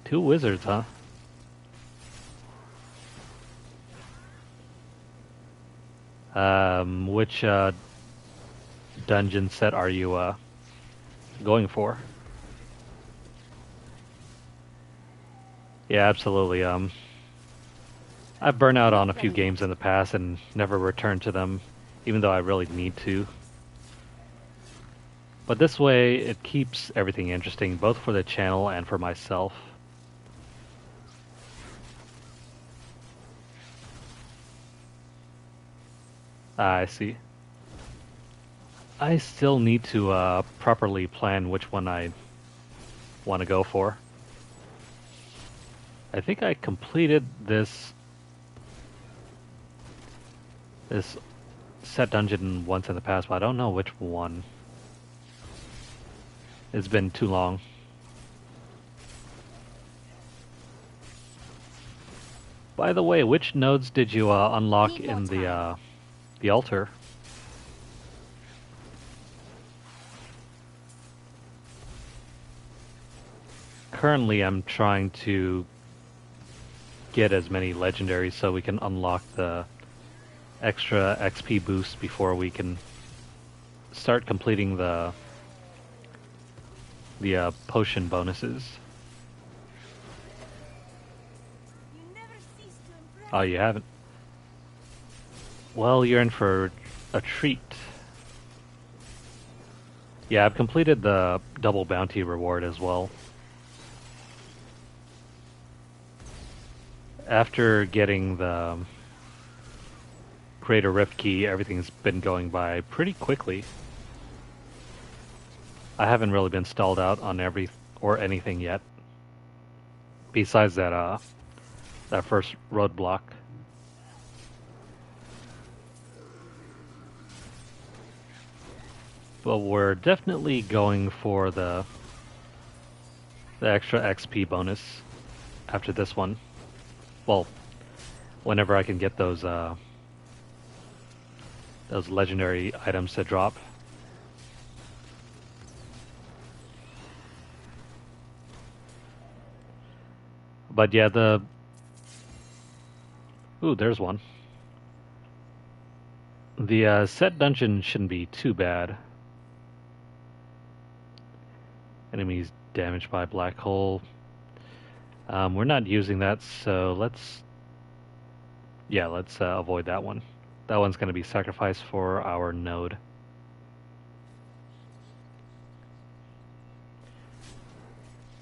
2 wizards, huh? Which dungeon set are you going for? Yeah, absolutely. I've burned out on a few games in the past and never returned to them, even though I really need to. But this way, it keeps everything interesting, both for the channel and for myself. I see. I still need to properly plan which one I want to go for. I think I completed this set dungeon once in the past, but I don't know which one. It's been too long. By the way, which nodes did you unlock in the altar? Currently, I'm trying to get as many legendaries so we can unlock the extra XP boost before we can start completing the potion bonuses. Oh, you haven't? Well, you're in for a treat. Yeah, I've completed the double bounty reward as well. After getting the Greater Rift Key, everything's been going by pretty quickly. I haven't really been stalled out on anything yet. Besides that first roadblock. But we're definitely going for the extra XP bonus after this one. Well, whenever I can get those legendary items to drop. But yeah, ooh, there's one. The set dungeon shouldn't be too bad. Enemies damaged by black hole. We're not using that, so let's avoid that one. That one's going to be sacrificed for our node.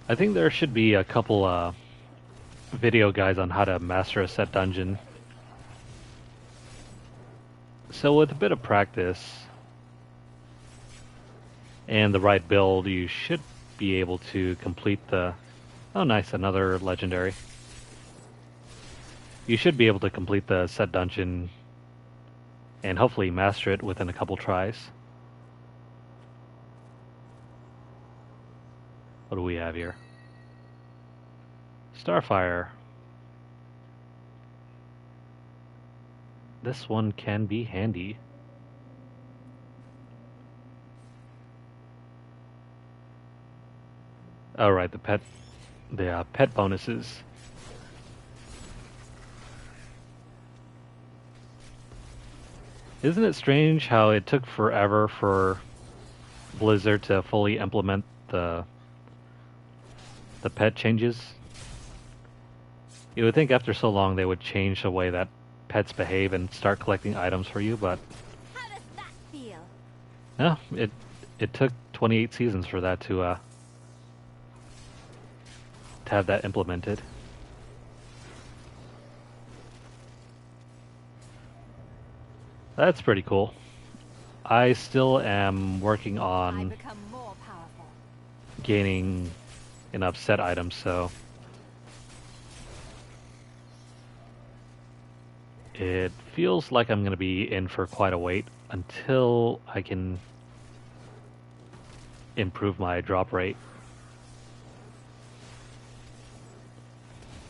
I think there should be a couple video guides on how to master a set dungeon. So with a bit of practice and the right build, you should be able to complete the... Oh nice, another legendary. You should be able to complete the set dungeon and hopefully master it within a couple tries. What do we have here? Starfire. This one can be handy. Oh right, the pet bonuses. Isn't it strange how it took forever for Blizzard to fully implement the pet changes? You would think after so long they would change the way that pets behave and start collecting items for you, but How does that feel? no, it took 28 seasons for that to have that implemented. That's pretty cool. I still am working on gaining enough set items, so it feels like I'm going to be in for quite a wait until I can improve my drop rate.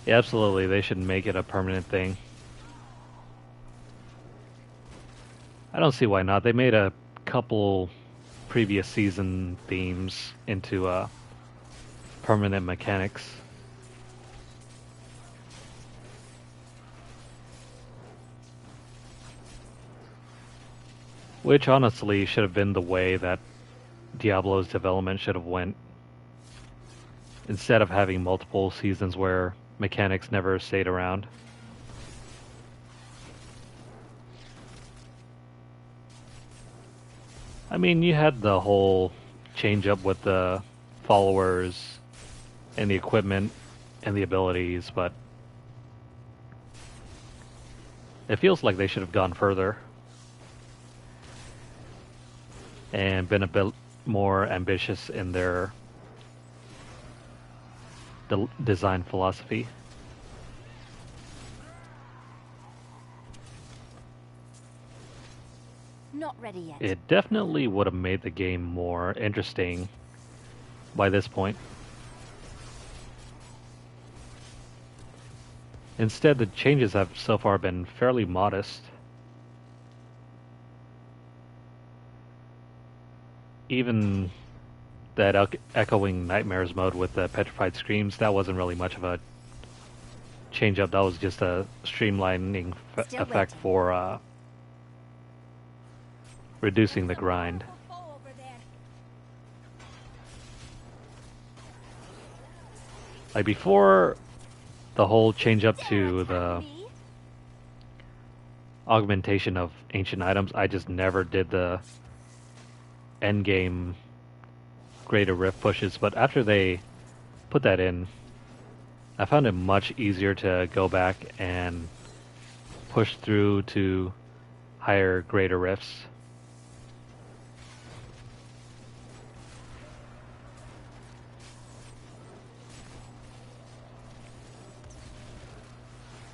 Yeah, absolutely, they should make it a permanent thing. I don't see why not. They made a couple previous season themes into permanent mechanics. Which honestly should have been the way that Diablo's development should have went. Instead of having multiple seasons where mechanics never stayed around. I mean, you had the whole change up with the followers and the equipment and the abilities, but it feels like they should have gone further and been a bit more ambitious in their design philosophy. Not ready yet. It definitely would have made the game more interesting by this point. Instead, the changes have so far been fairly modest. Even that echoing nightmares mode with the petrified screams, that wasn't really much of a change up. That was just a streamlining effect for reducing the grind. Like before the whole change up to the augmentation of ancient items, I just never did the endgame greater rift pushes, but after they put that in, I found it much easier to go back and push through to higher greater rifts.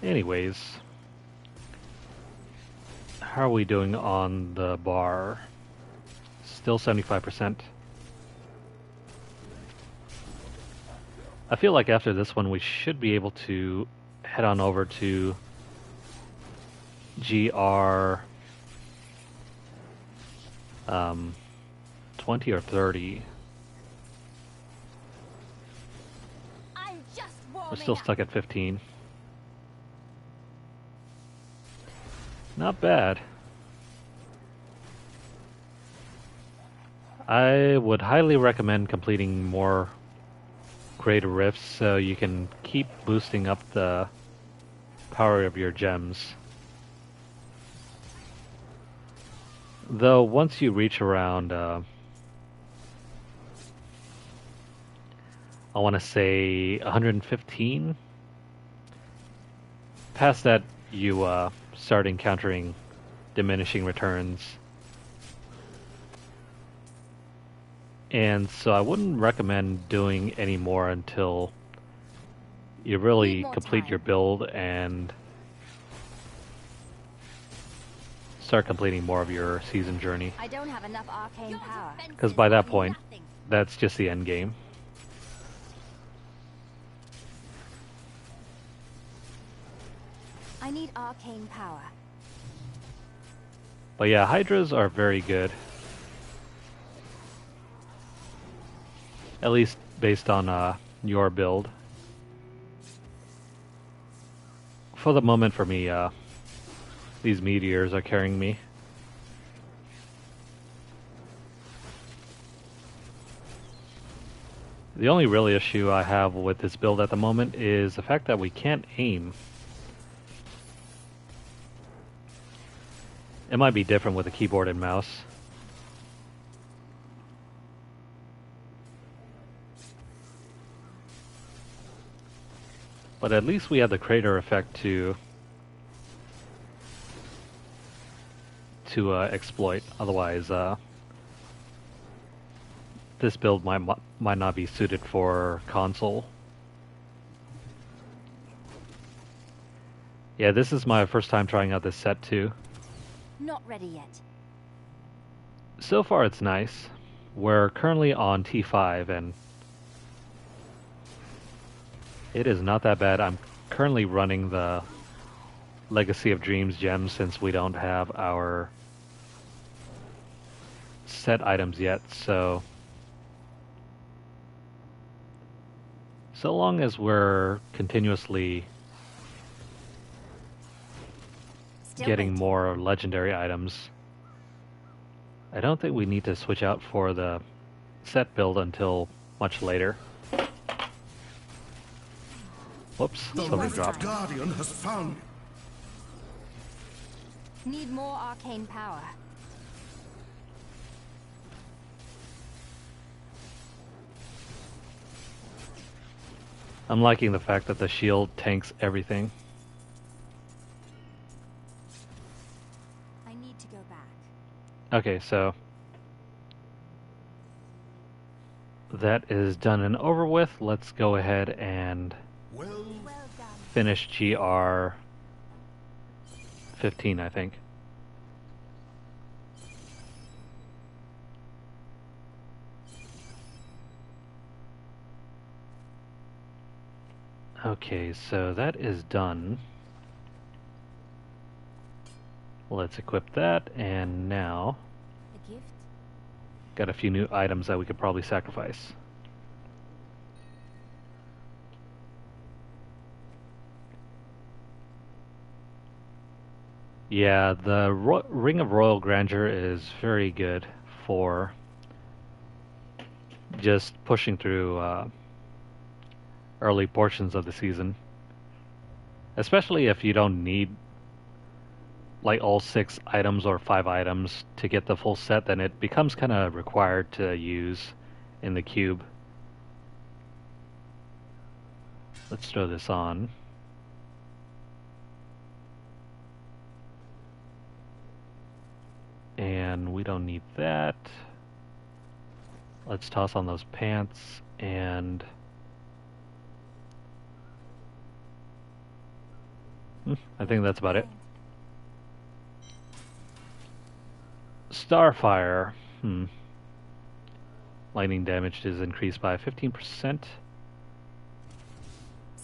Anyways, how are we doing on the bar? Still 75%. I feel like after this one we should be able to head on over to GR 20 or 30. We're still stuck at 15. Not bad. I would highly recommend completing more greater rifts so you can keep boosting up the power of your gems. Though once you reach around I want to say 115, past that you start encountering diminishing returns. And so I wouldn't recommend doing any more until you really complete your build and start completing more of your season journey. I don't have enough arcane power. Because by that point, that's just the end game. I need arcane power. But yeah, Hydras are very good. At least based on your build. For the moment for me, these Meteors are carrying me. The only real issue I have with this build at the moment is the fact that we can't aim. It might be different with a keyboard and mouse. But at least we have the crater effect to exploit. Otherwise, this build might not be suited for console. Yeah, this is my first time trying out this set too. Not ready yet. So far it's nice. We're currently on T5 and it is not that bad. I'm currently running the Legacy of Dreams gems since we don't have our set items yet, so long as we're continuously getting more legendary items, I don't think we need to switch out for the set build until much later. Whoops, something dropped. Guardian has found. Need more arcane power. I'm liking the fact that the shield tanks everything. I need to go back. Okay, so that is done and over with. Let's go ahead and finish GR 15, I think. Okay, so that is done. Let's equip that, and now A gift? got a few new items that we could probably sacrifice. Yeah, the Ring of Royal Grandeur is very good for just pushing through early portions of the season. Especially if you don't need like all 6 items or 5 items to get the full set, then it becomes kind of required to use in the cube. Let's throw this on. And we don't need that. Let's toss on those pants and I think that's about it. Starfire. Lightning damage is increased by 15%.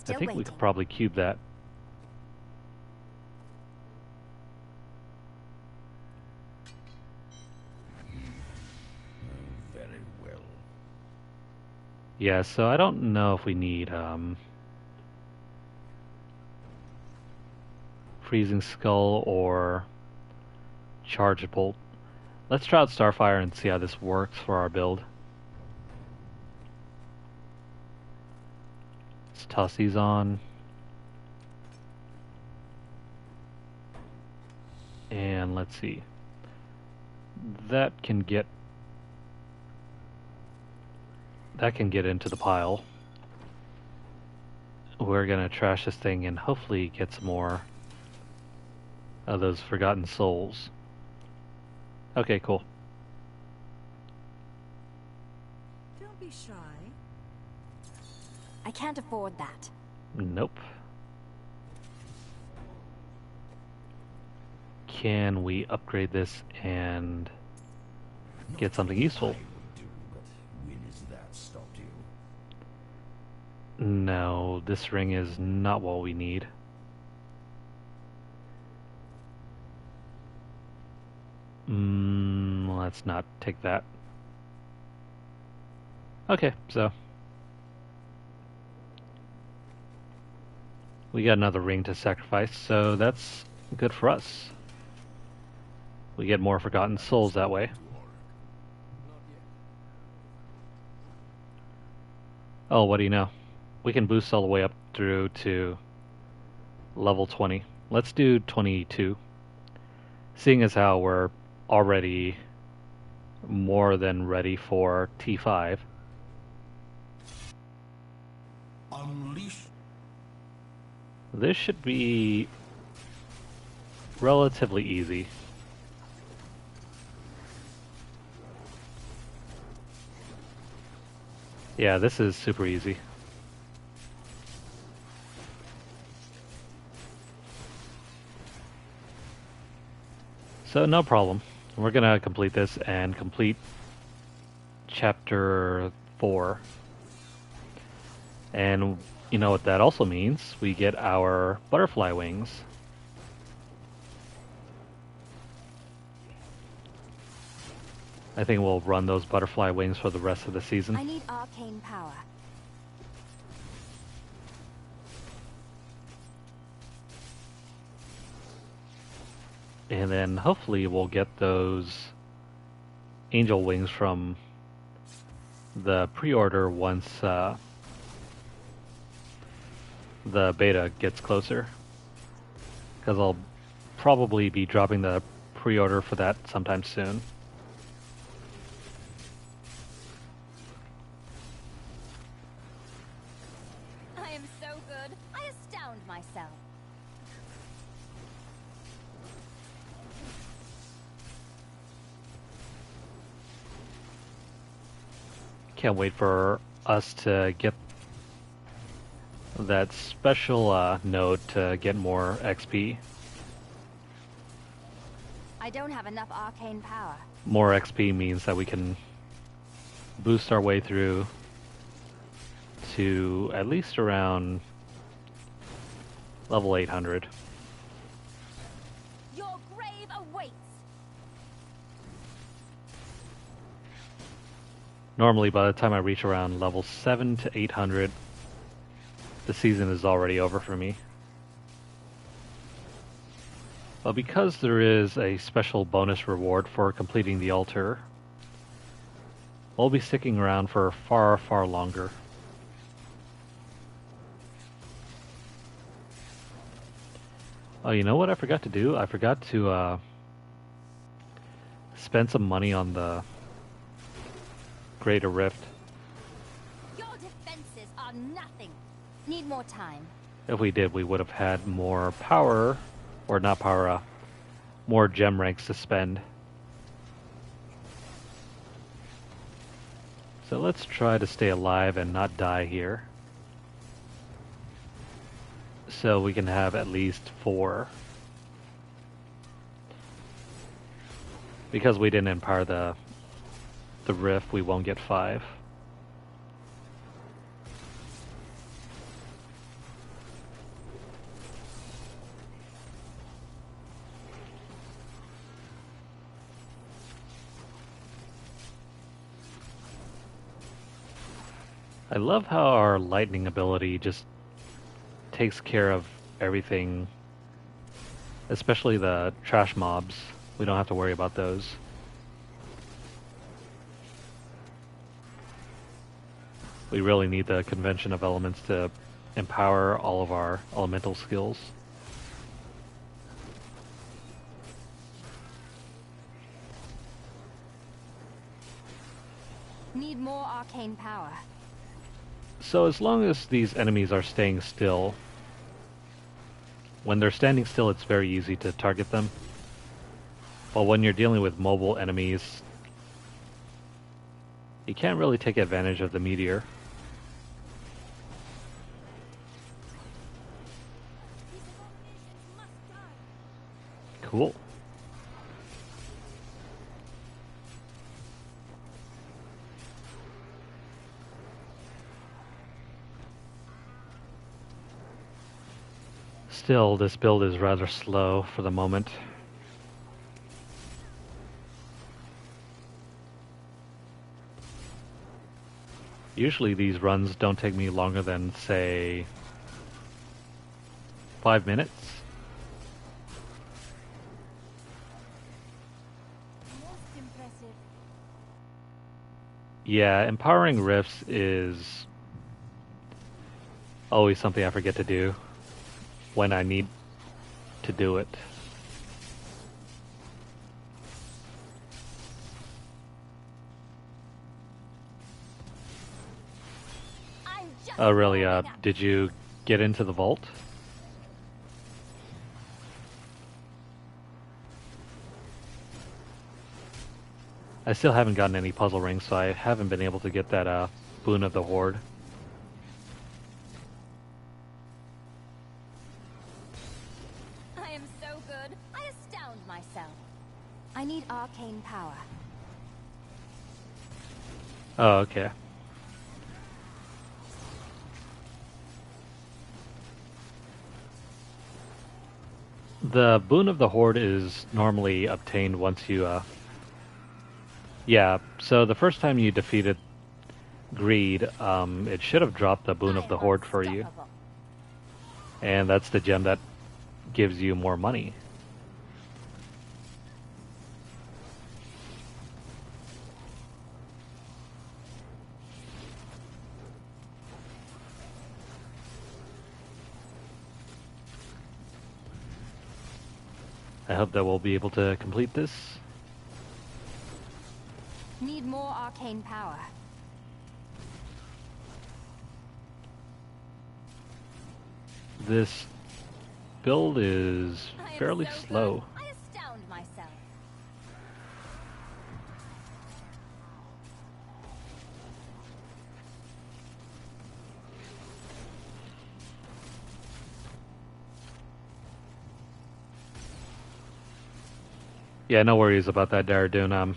I think we could probably cube that. Very well. Yeah, so I don't know if we need Freezing Skull or Charge Bolt. Let's try out Starfire and see how this works for our build. Let's toss these on. And let's see. That can get into the pile. We're gonna trash this thing and hopefully get some more of those Forgotten Souls. Okay, cool. Don't be shy. I can't afford that. Nope. Can we upgrade this and get something useful? When is that stopped you? No, this ring is not what we need. Let's not take that. Okay, so we got another ring to sacrifice, so that's good for us. We get more Forgotten Souls that way. Oh, what do you know? We can boost all the way up through to level 20. Let's do 22. Seeing as how we're already more than ready for T5. Unleash. This should be relatively easy. Yeah, this is super easy. So no problem. We're gonna complete this and complete chapter 4. And you know what that also means? We get our butterfly wings. I think we'll run those butterfly wings for the rest of the season. I need arcane power. And then hopefully we'll get those angel wings from the pre-order once the beta gets closer. Because I'll probably be dropping the pre-order for that sometime soon. I am so good, I astound myself. Can't wait for us to get that special node to get more XP. I don't have enough arcane power. More XP means that we can boost our way through to at least around level 800. Your grave awaits. Normally, by the time I reach around level 7 to 800, the season is already over for me. But because there is a special bonus reward for completing the altar, we'll be sticking around for far, far longer. Oh, you know what I forgot to do? I forgot to spend some money on the Greater Rift. Your defenses are nothing. Need more time. If we did, we would have had more power, or not power, more gem ranks to spend. So let's try to stay alive and not die here. So we can have at least 4. Because we didn't empower the rift, we won't get 5. I love how our lightning ability just takes care of everything, especially the trash mobs. We don't have to worry about those. We really need the convention of elements to empower all of our elemental skills. Need more arcane power. So as long as these enemies are staying still, when they're standing still it's very easy to target them. But when you're dealing with mobile enemies, you can't really take advantage of the meteor. Cool. Still, this build is rather slow for the moment. Usually these runs don't take me longer than, say, 5 minutes. Most impressive. Yeah, empowering rifts is always something I forget to do when I need to do it. Oh really, did you get into the vault? I still haven't gotten any puzzle rings, so I haven't been able to get that boon of the Horde. I am so good, I astound myself. I need arcane power. Oh, okay. The boon of the Horde is normally obtained once you, yeah, so the first time you defeated Greed, it should have dropped the boon of the Horde for you. And that's the gem that gives you more money. I hope that we'll be able to complete this. Need more arcane power. This build is I am fairly so slow. good, I astound myself. Yeah, no worries about that, Daradoon.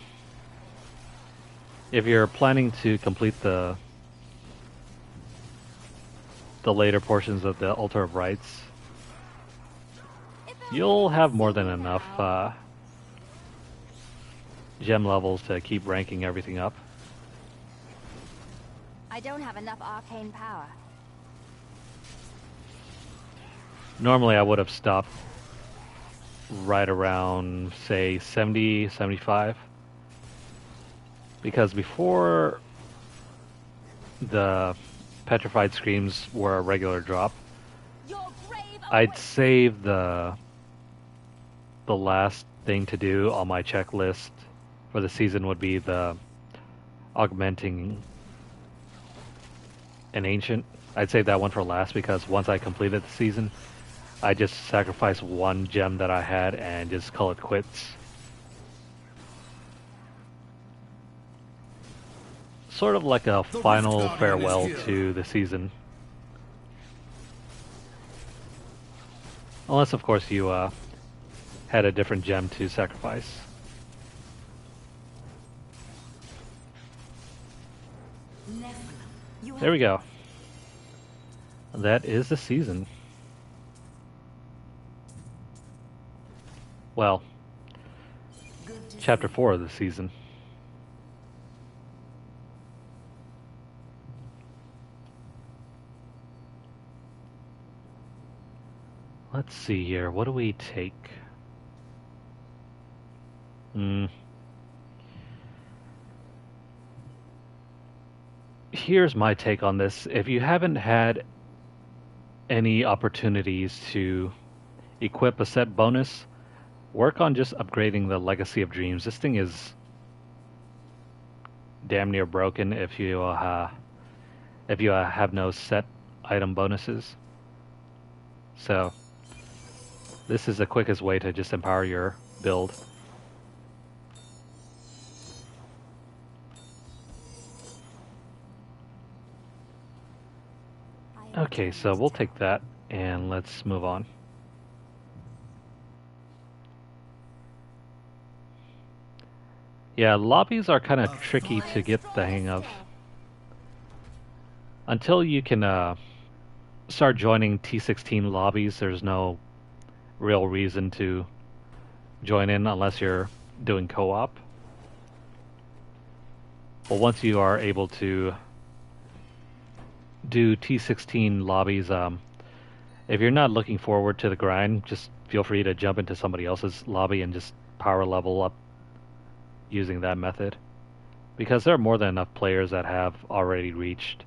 If you're planning to complete the later portions of the Altar of Rites, you'll have more than enough gem levels to keep ranking everything up. I don't have enough arcane power. Normally I would have stopped right around, say, 70, 75. Because before the Petrified Screams were a regular drop, I'd save the last thing to do on my checklist for the season would be the augmenting an ancient. I'd save that one for last because once I completed the season, I just sacrificed one gem that I had and just call it quits. Sort of like a final farewell to the season. Unless, of course, you had a different gem to sacrifice. There we go. That is the season. Well, chapter 4 of the season. Let's see here. What do we take? Here's my take on this. If you haven't had any opportunities to equip a set bonus, work on just upgrading the Legacy of Dreams. This thing is damn near broken if you have no set item bonuses. So this is the quickest way to just empower your build. Okay, so we'll take that and let's move on. Yeah, lobbies are kind of tricky to get the hang of. Until you can start joining T16 lobbies, there's no real reason to join in unless you're doing co-op. But once you are able to do T16 lobbies, if you're not looking forward to the grind, just feel free to jump into somebody else's lobby and just power level up using that method. Because there are more than enough players that have already reached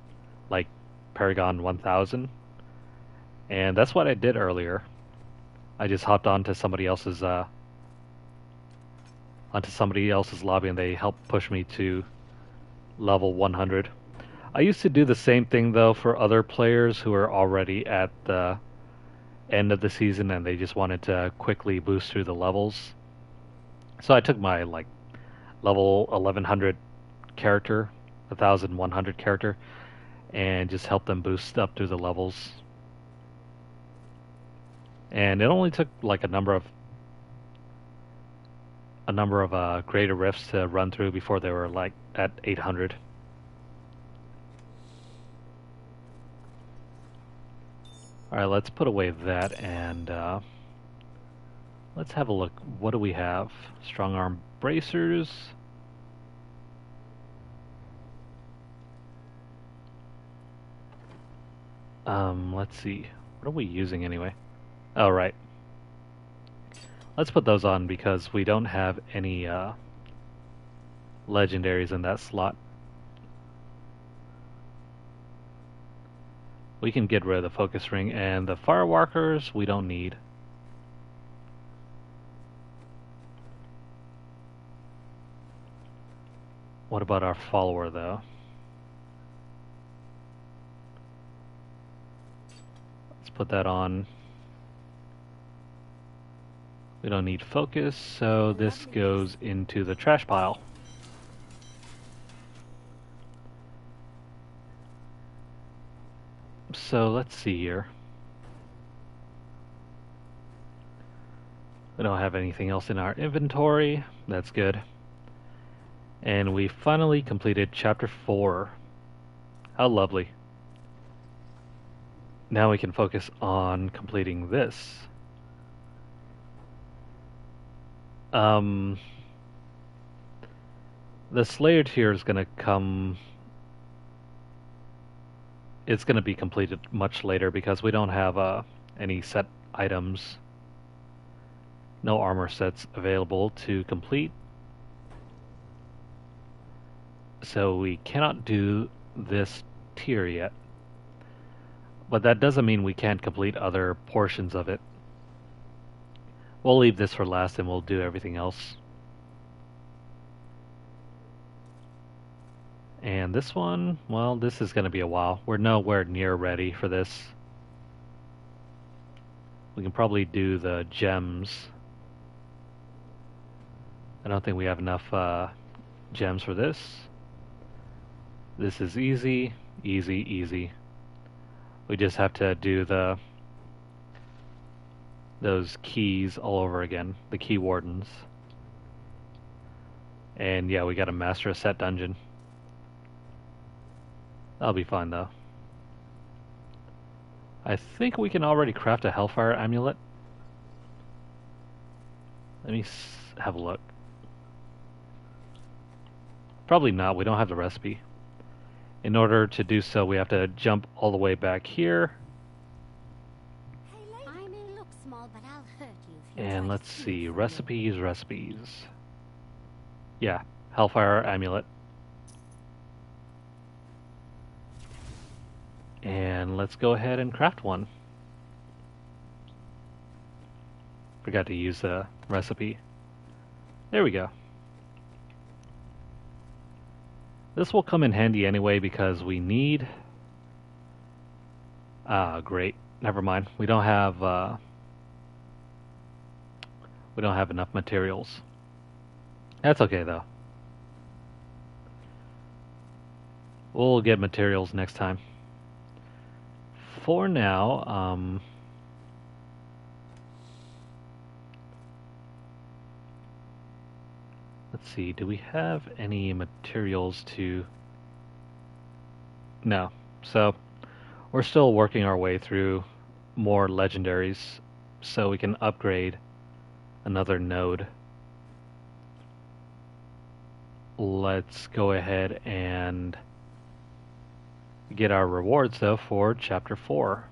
like Paragon 1000. And that's what I did earlier. I just hopped onto somebody else's lobby and they helped push me to level 100. I used to do the same thing though for other players who are already at the end of the season and they just wanted to quickly boost through the levels. So I took my like level 1100 character, 1100 character, and just helped them boost up through the levels. And it only took like a number of greater rifts to run through before they were like at 800. Alright, let's put away that and let's have a look. What do we have? Strong arm bracers. Let's see. What are we using anyway? Oh, right. Let's put those on because we don't have any legendaries in that slot. We can get rid of the focus ring, and the firewalkers we don't need. What about our follower though? Let's put that on. We don't need focus, so this goes into the trash pile. So let's see here. We don't have anything else in our inventory. That's good. And we finally completed chapter 4. How lovely. Now we can focus on completing this. The Slayer tier is going to come... It's going to be completed much later because we don't have any set items. No armor sets available to complete. So we cannot do this tier yet. But that doesn't mean we can't complete other portions of it. We'll leave this for last and we'll do everything else. And this one, well, this is going to be a while. We're nowhere near ready for this. We can probably do the gems. I don't think we have enough gems for this. This is easy, easy, easy. We just have to do those keys all over again, the key wardens. And yeah, we got to master a set dungeon. That'll be fine though. I think we can already craft a Hellfire amulet. Let me have a look. Probably not, we don't have the recipe. In order to do so, we have to jump all the way back here. I may look small, but I'll hurt you if you And try let's to see, steal from me. recipes. Yeah, Hellfire amulet. And let's go ahead and craft one. Forgot to use the recipe. There we go. This will come in handy anyway because we need... great. Never mind. We don't have enough materials. That's okay though. We'll get materials next time. For now, let's see, do we have any materials to... No. So, we're still working our way through more legendaries so we can upgrade another node. Let's go ahead and get our rewards though for chapter 4.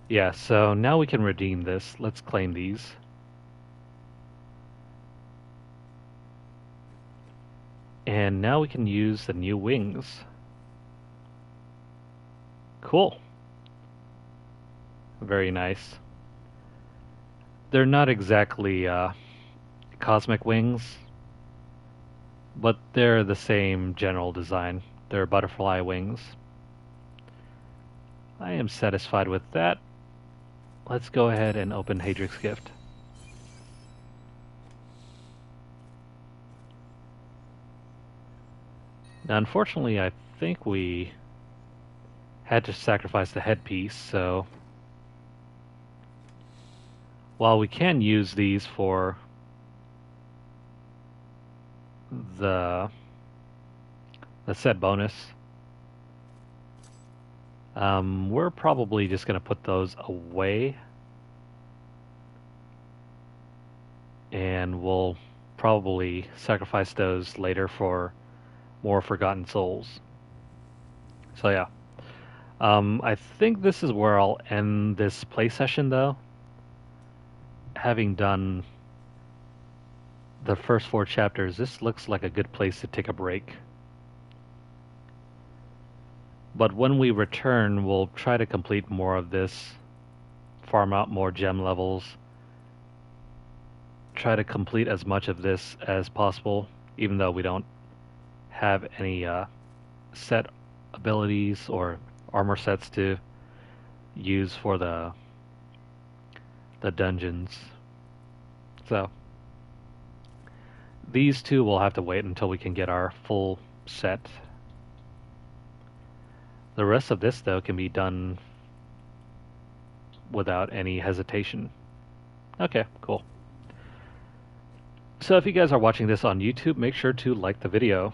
Yeah, so now we can redeem this. Let's claim these. And now we can use the new wings. Cool. Very nice. They're not exactly cosmic wings, but they're the same general design. They're butterfly wings. I am satisfied with that. Let's go ahead and open Hadric's gift. Now, unfortunately, I think we had to sacrifice the headpiece, so while we can use these for the set bonus, we're probably just going to put those away, and we'll probably sacrifice those later for more Forgotten Souls. So yeah, I think this is where I'll end this play session though. Having done the first 4 chapters, this looks like a good place to take a break. But when we return, we'll try to complete more of this, farm out more gem levels, try to complete as much of this as possible, even though we don't have any set abilities or armor sets to use for the dungeons. So these two will have to wait until we can get our full set. The rest of this, though, can be done without any hesitation. Okay, cool. So if you guys are watching this on YouTube, make sure to like the video.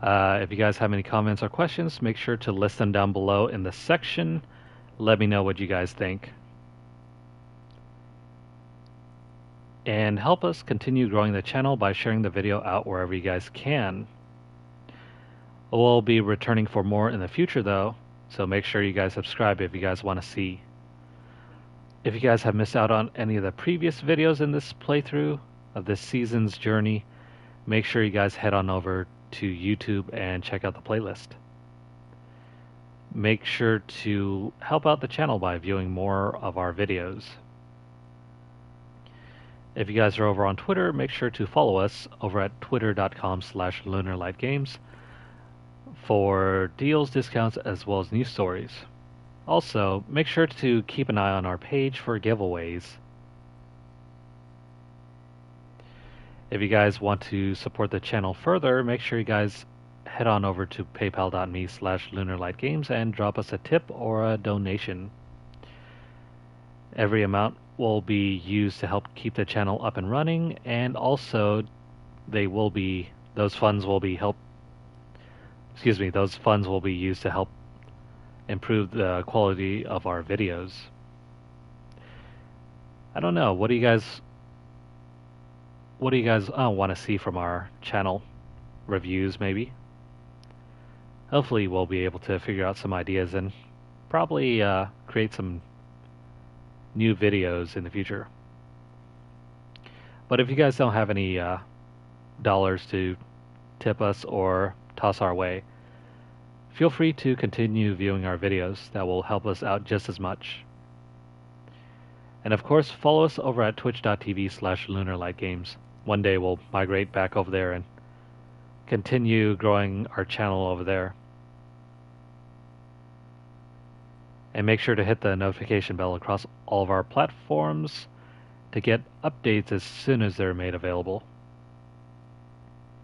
If you guys have any comments or questions, make sure to list them down below in the section. Let me know what you guys think. And help us continue growing the channel by sharing the video out wherever you guys can. We'll be returning for more in the future though, so make sure you guys subscribe if you guys want to see. If you guys have missed out on any of the previous videos in this playthrough of this season's journey, make sure you guys head on over to YouTube and check out the playlist. Make sure to help out the channel by viewing more of our videos. If you guys are over on Twitter, make sure to follow us over at twitter.com/LunarlightGames for deals, discounts, as well as news stories. Also, make sure to keep an eye on our page for giveaways. If you guys want to support the channel further, make sure you guys head on over to paypal.me/LunarlightGames and drop us a tip or a donation. Every amount will be used to help keep the channel up and running, and also those funds will be used to help improve the quality of our videos. I don't know, what do you guys want to see from our channel? Reviews, maybe? Hopefully we'll be able to figure out some ideas and probably create some new videos in the future. But if you guys don't have any dollars to tip us or toss our way, feel free to continue viewing our videos. That will help us out just as much. And of course, follow us over at twitch.tv/LunarlightGames. One day we'll migrate back over there and continue growing our channel over there. And make sure to hit the notification bell across all of our platforms to get updates as soon as they're made available.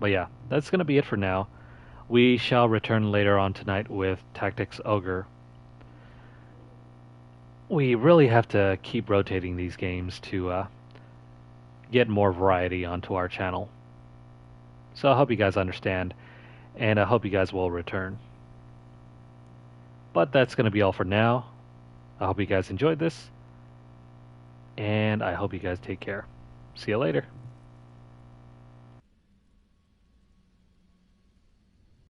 But yeah, that's going to be it for now. We shall return later on tonight with Tactics Ogre. We really have to keep rotating these games to get more variety onto our channel. So I hope you guys understand, and I hope you guys will return. But that's going to be all for now. I hope you guys enjoyed this, and I hope you guys take care. See you later.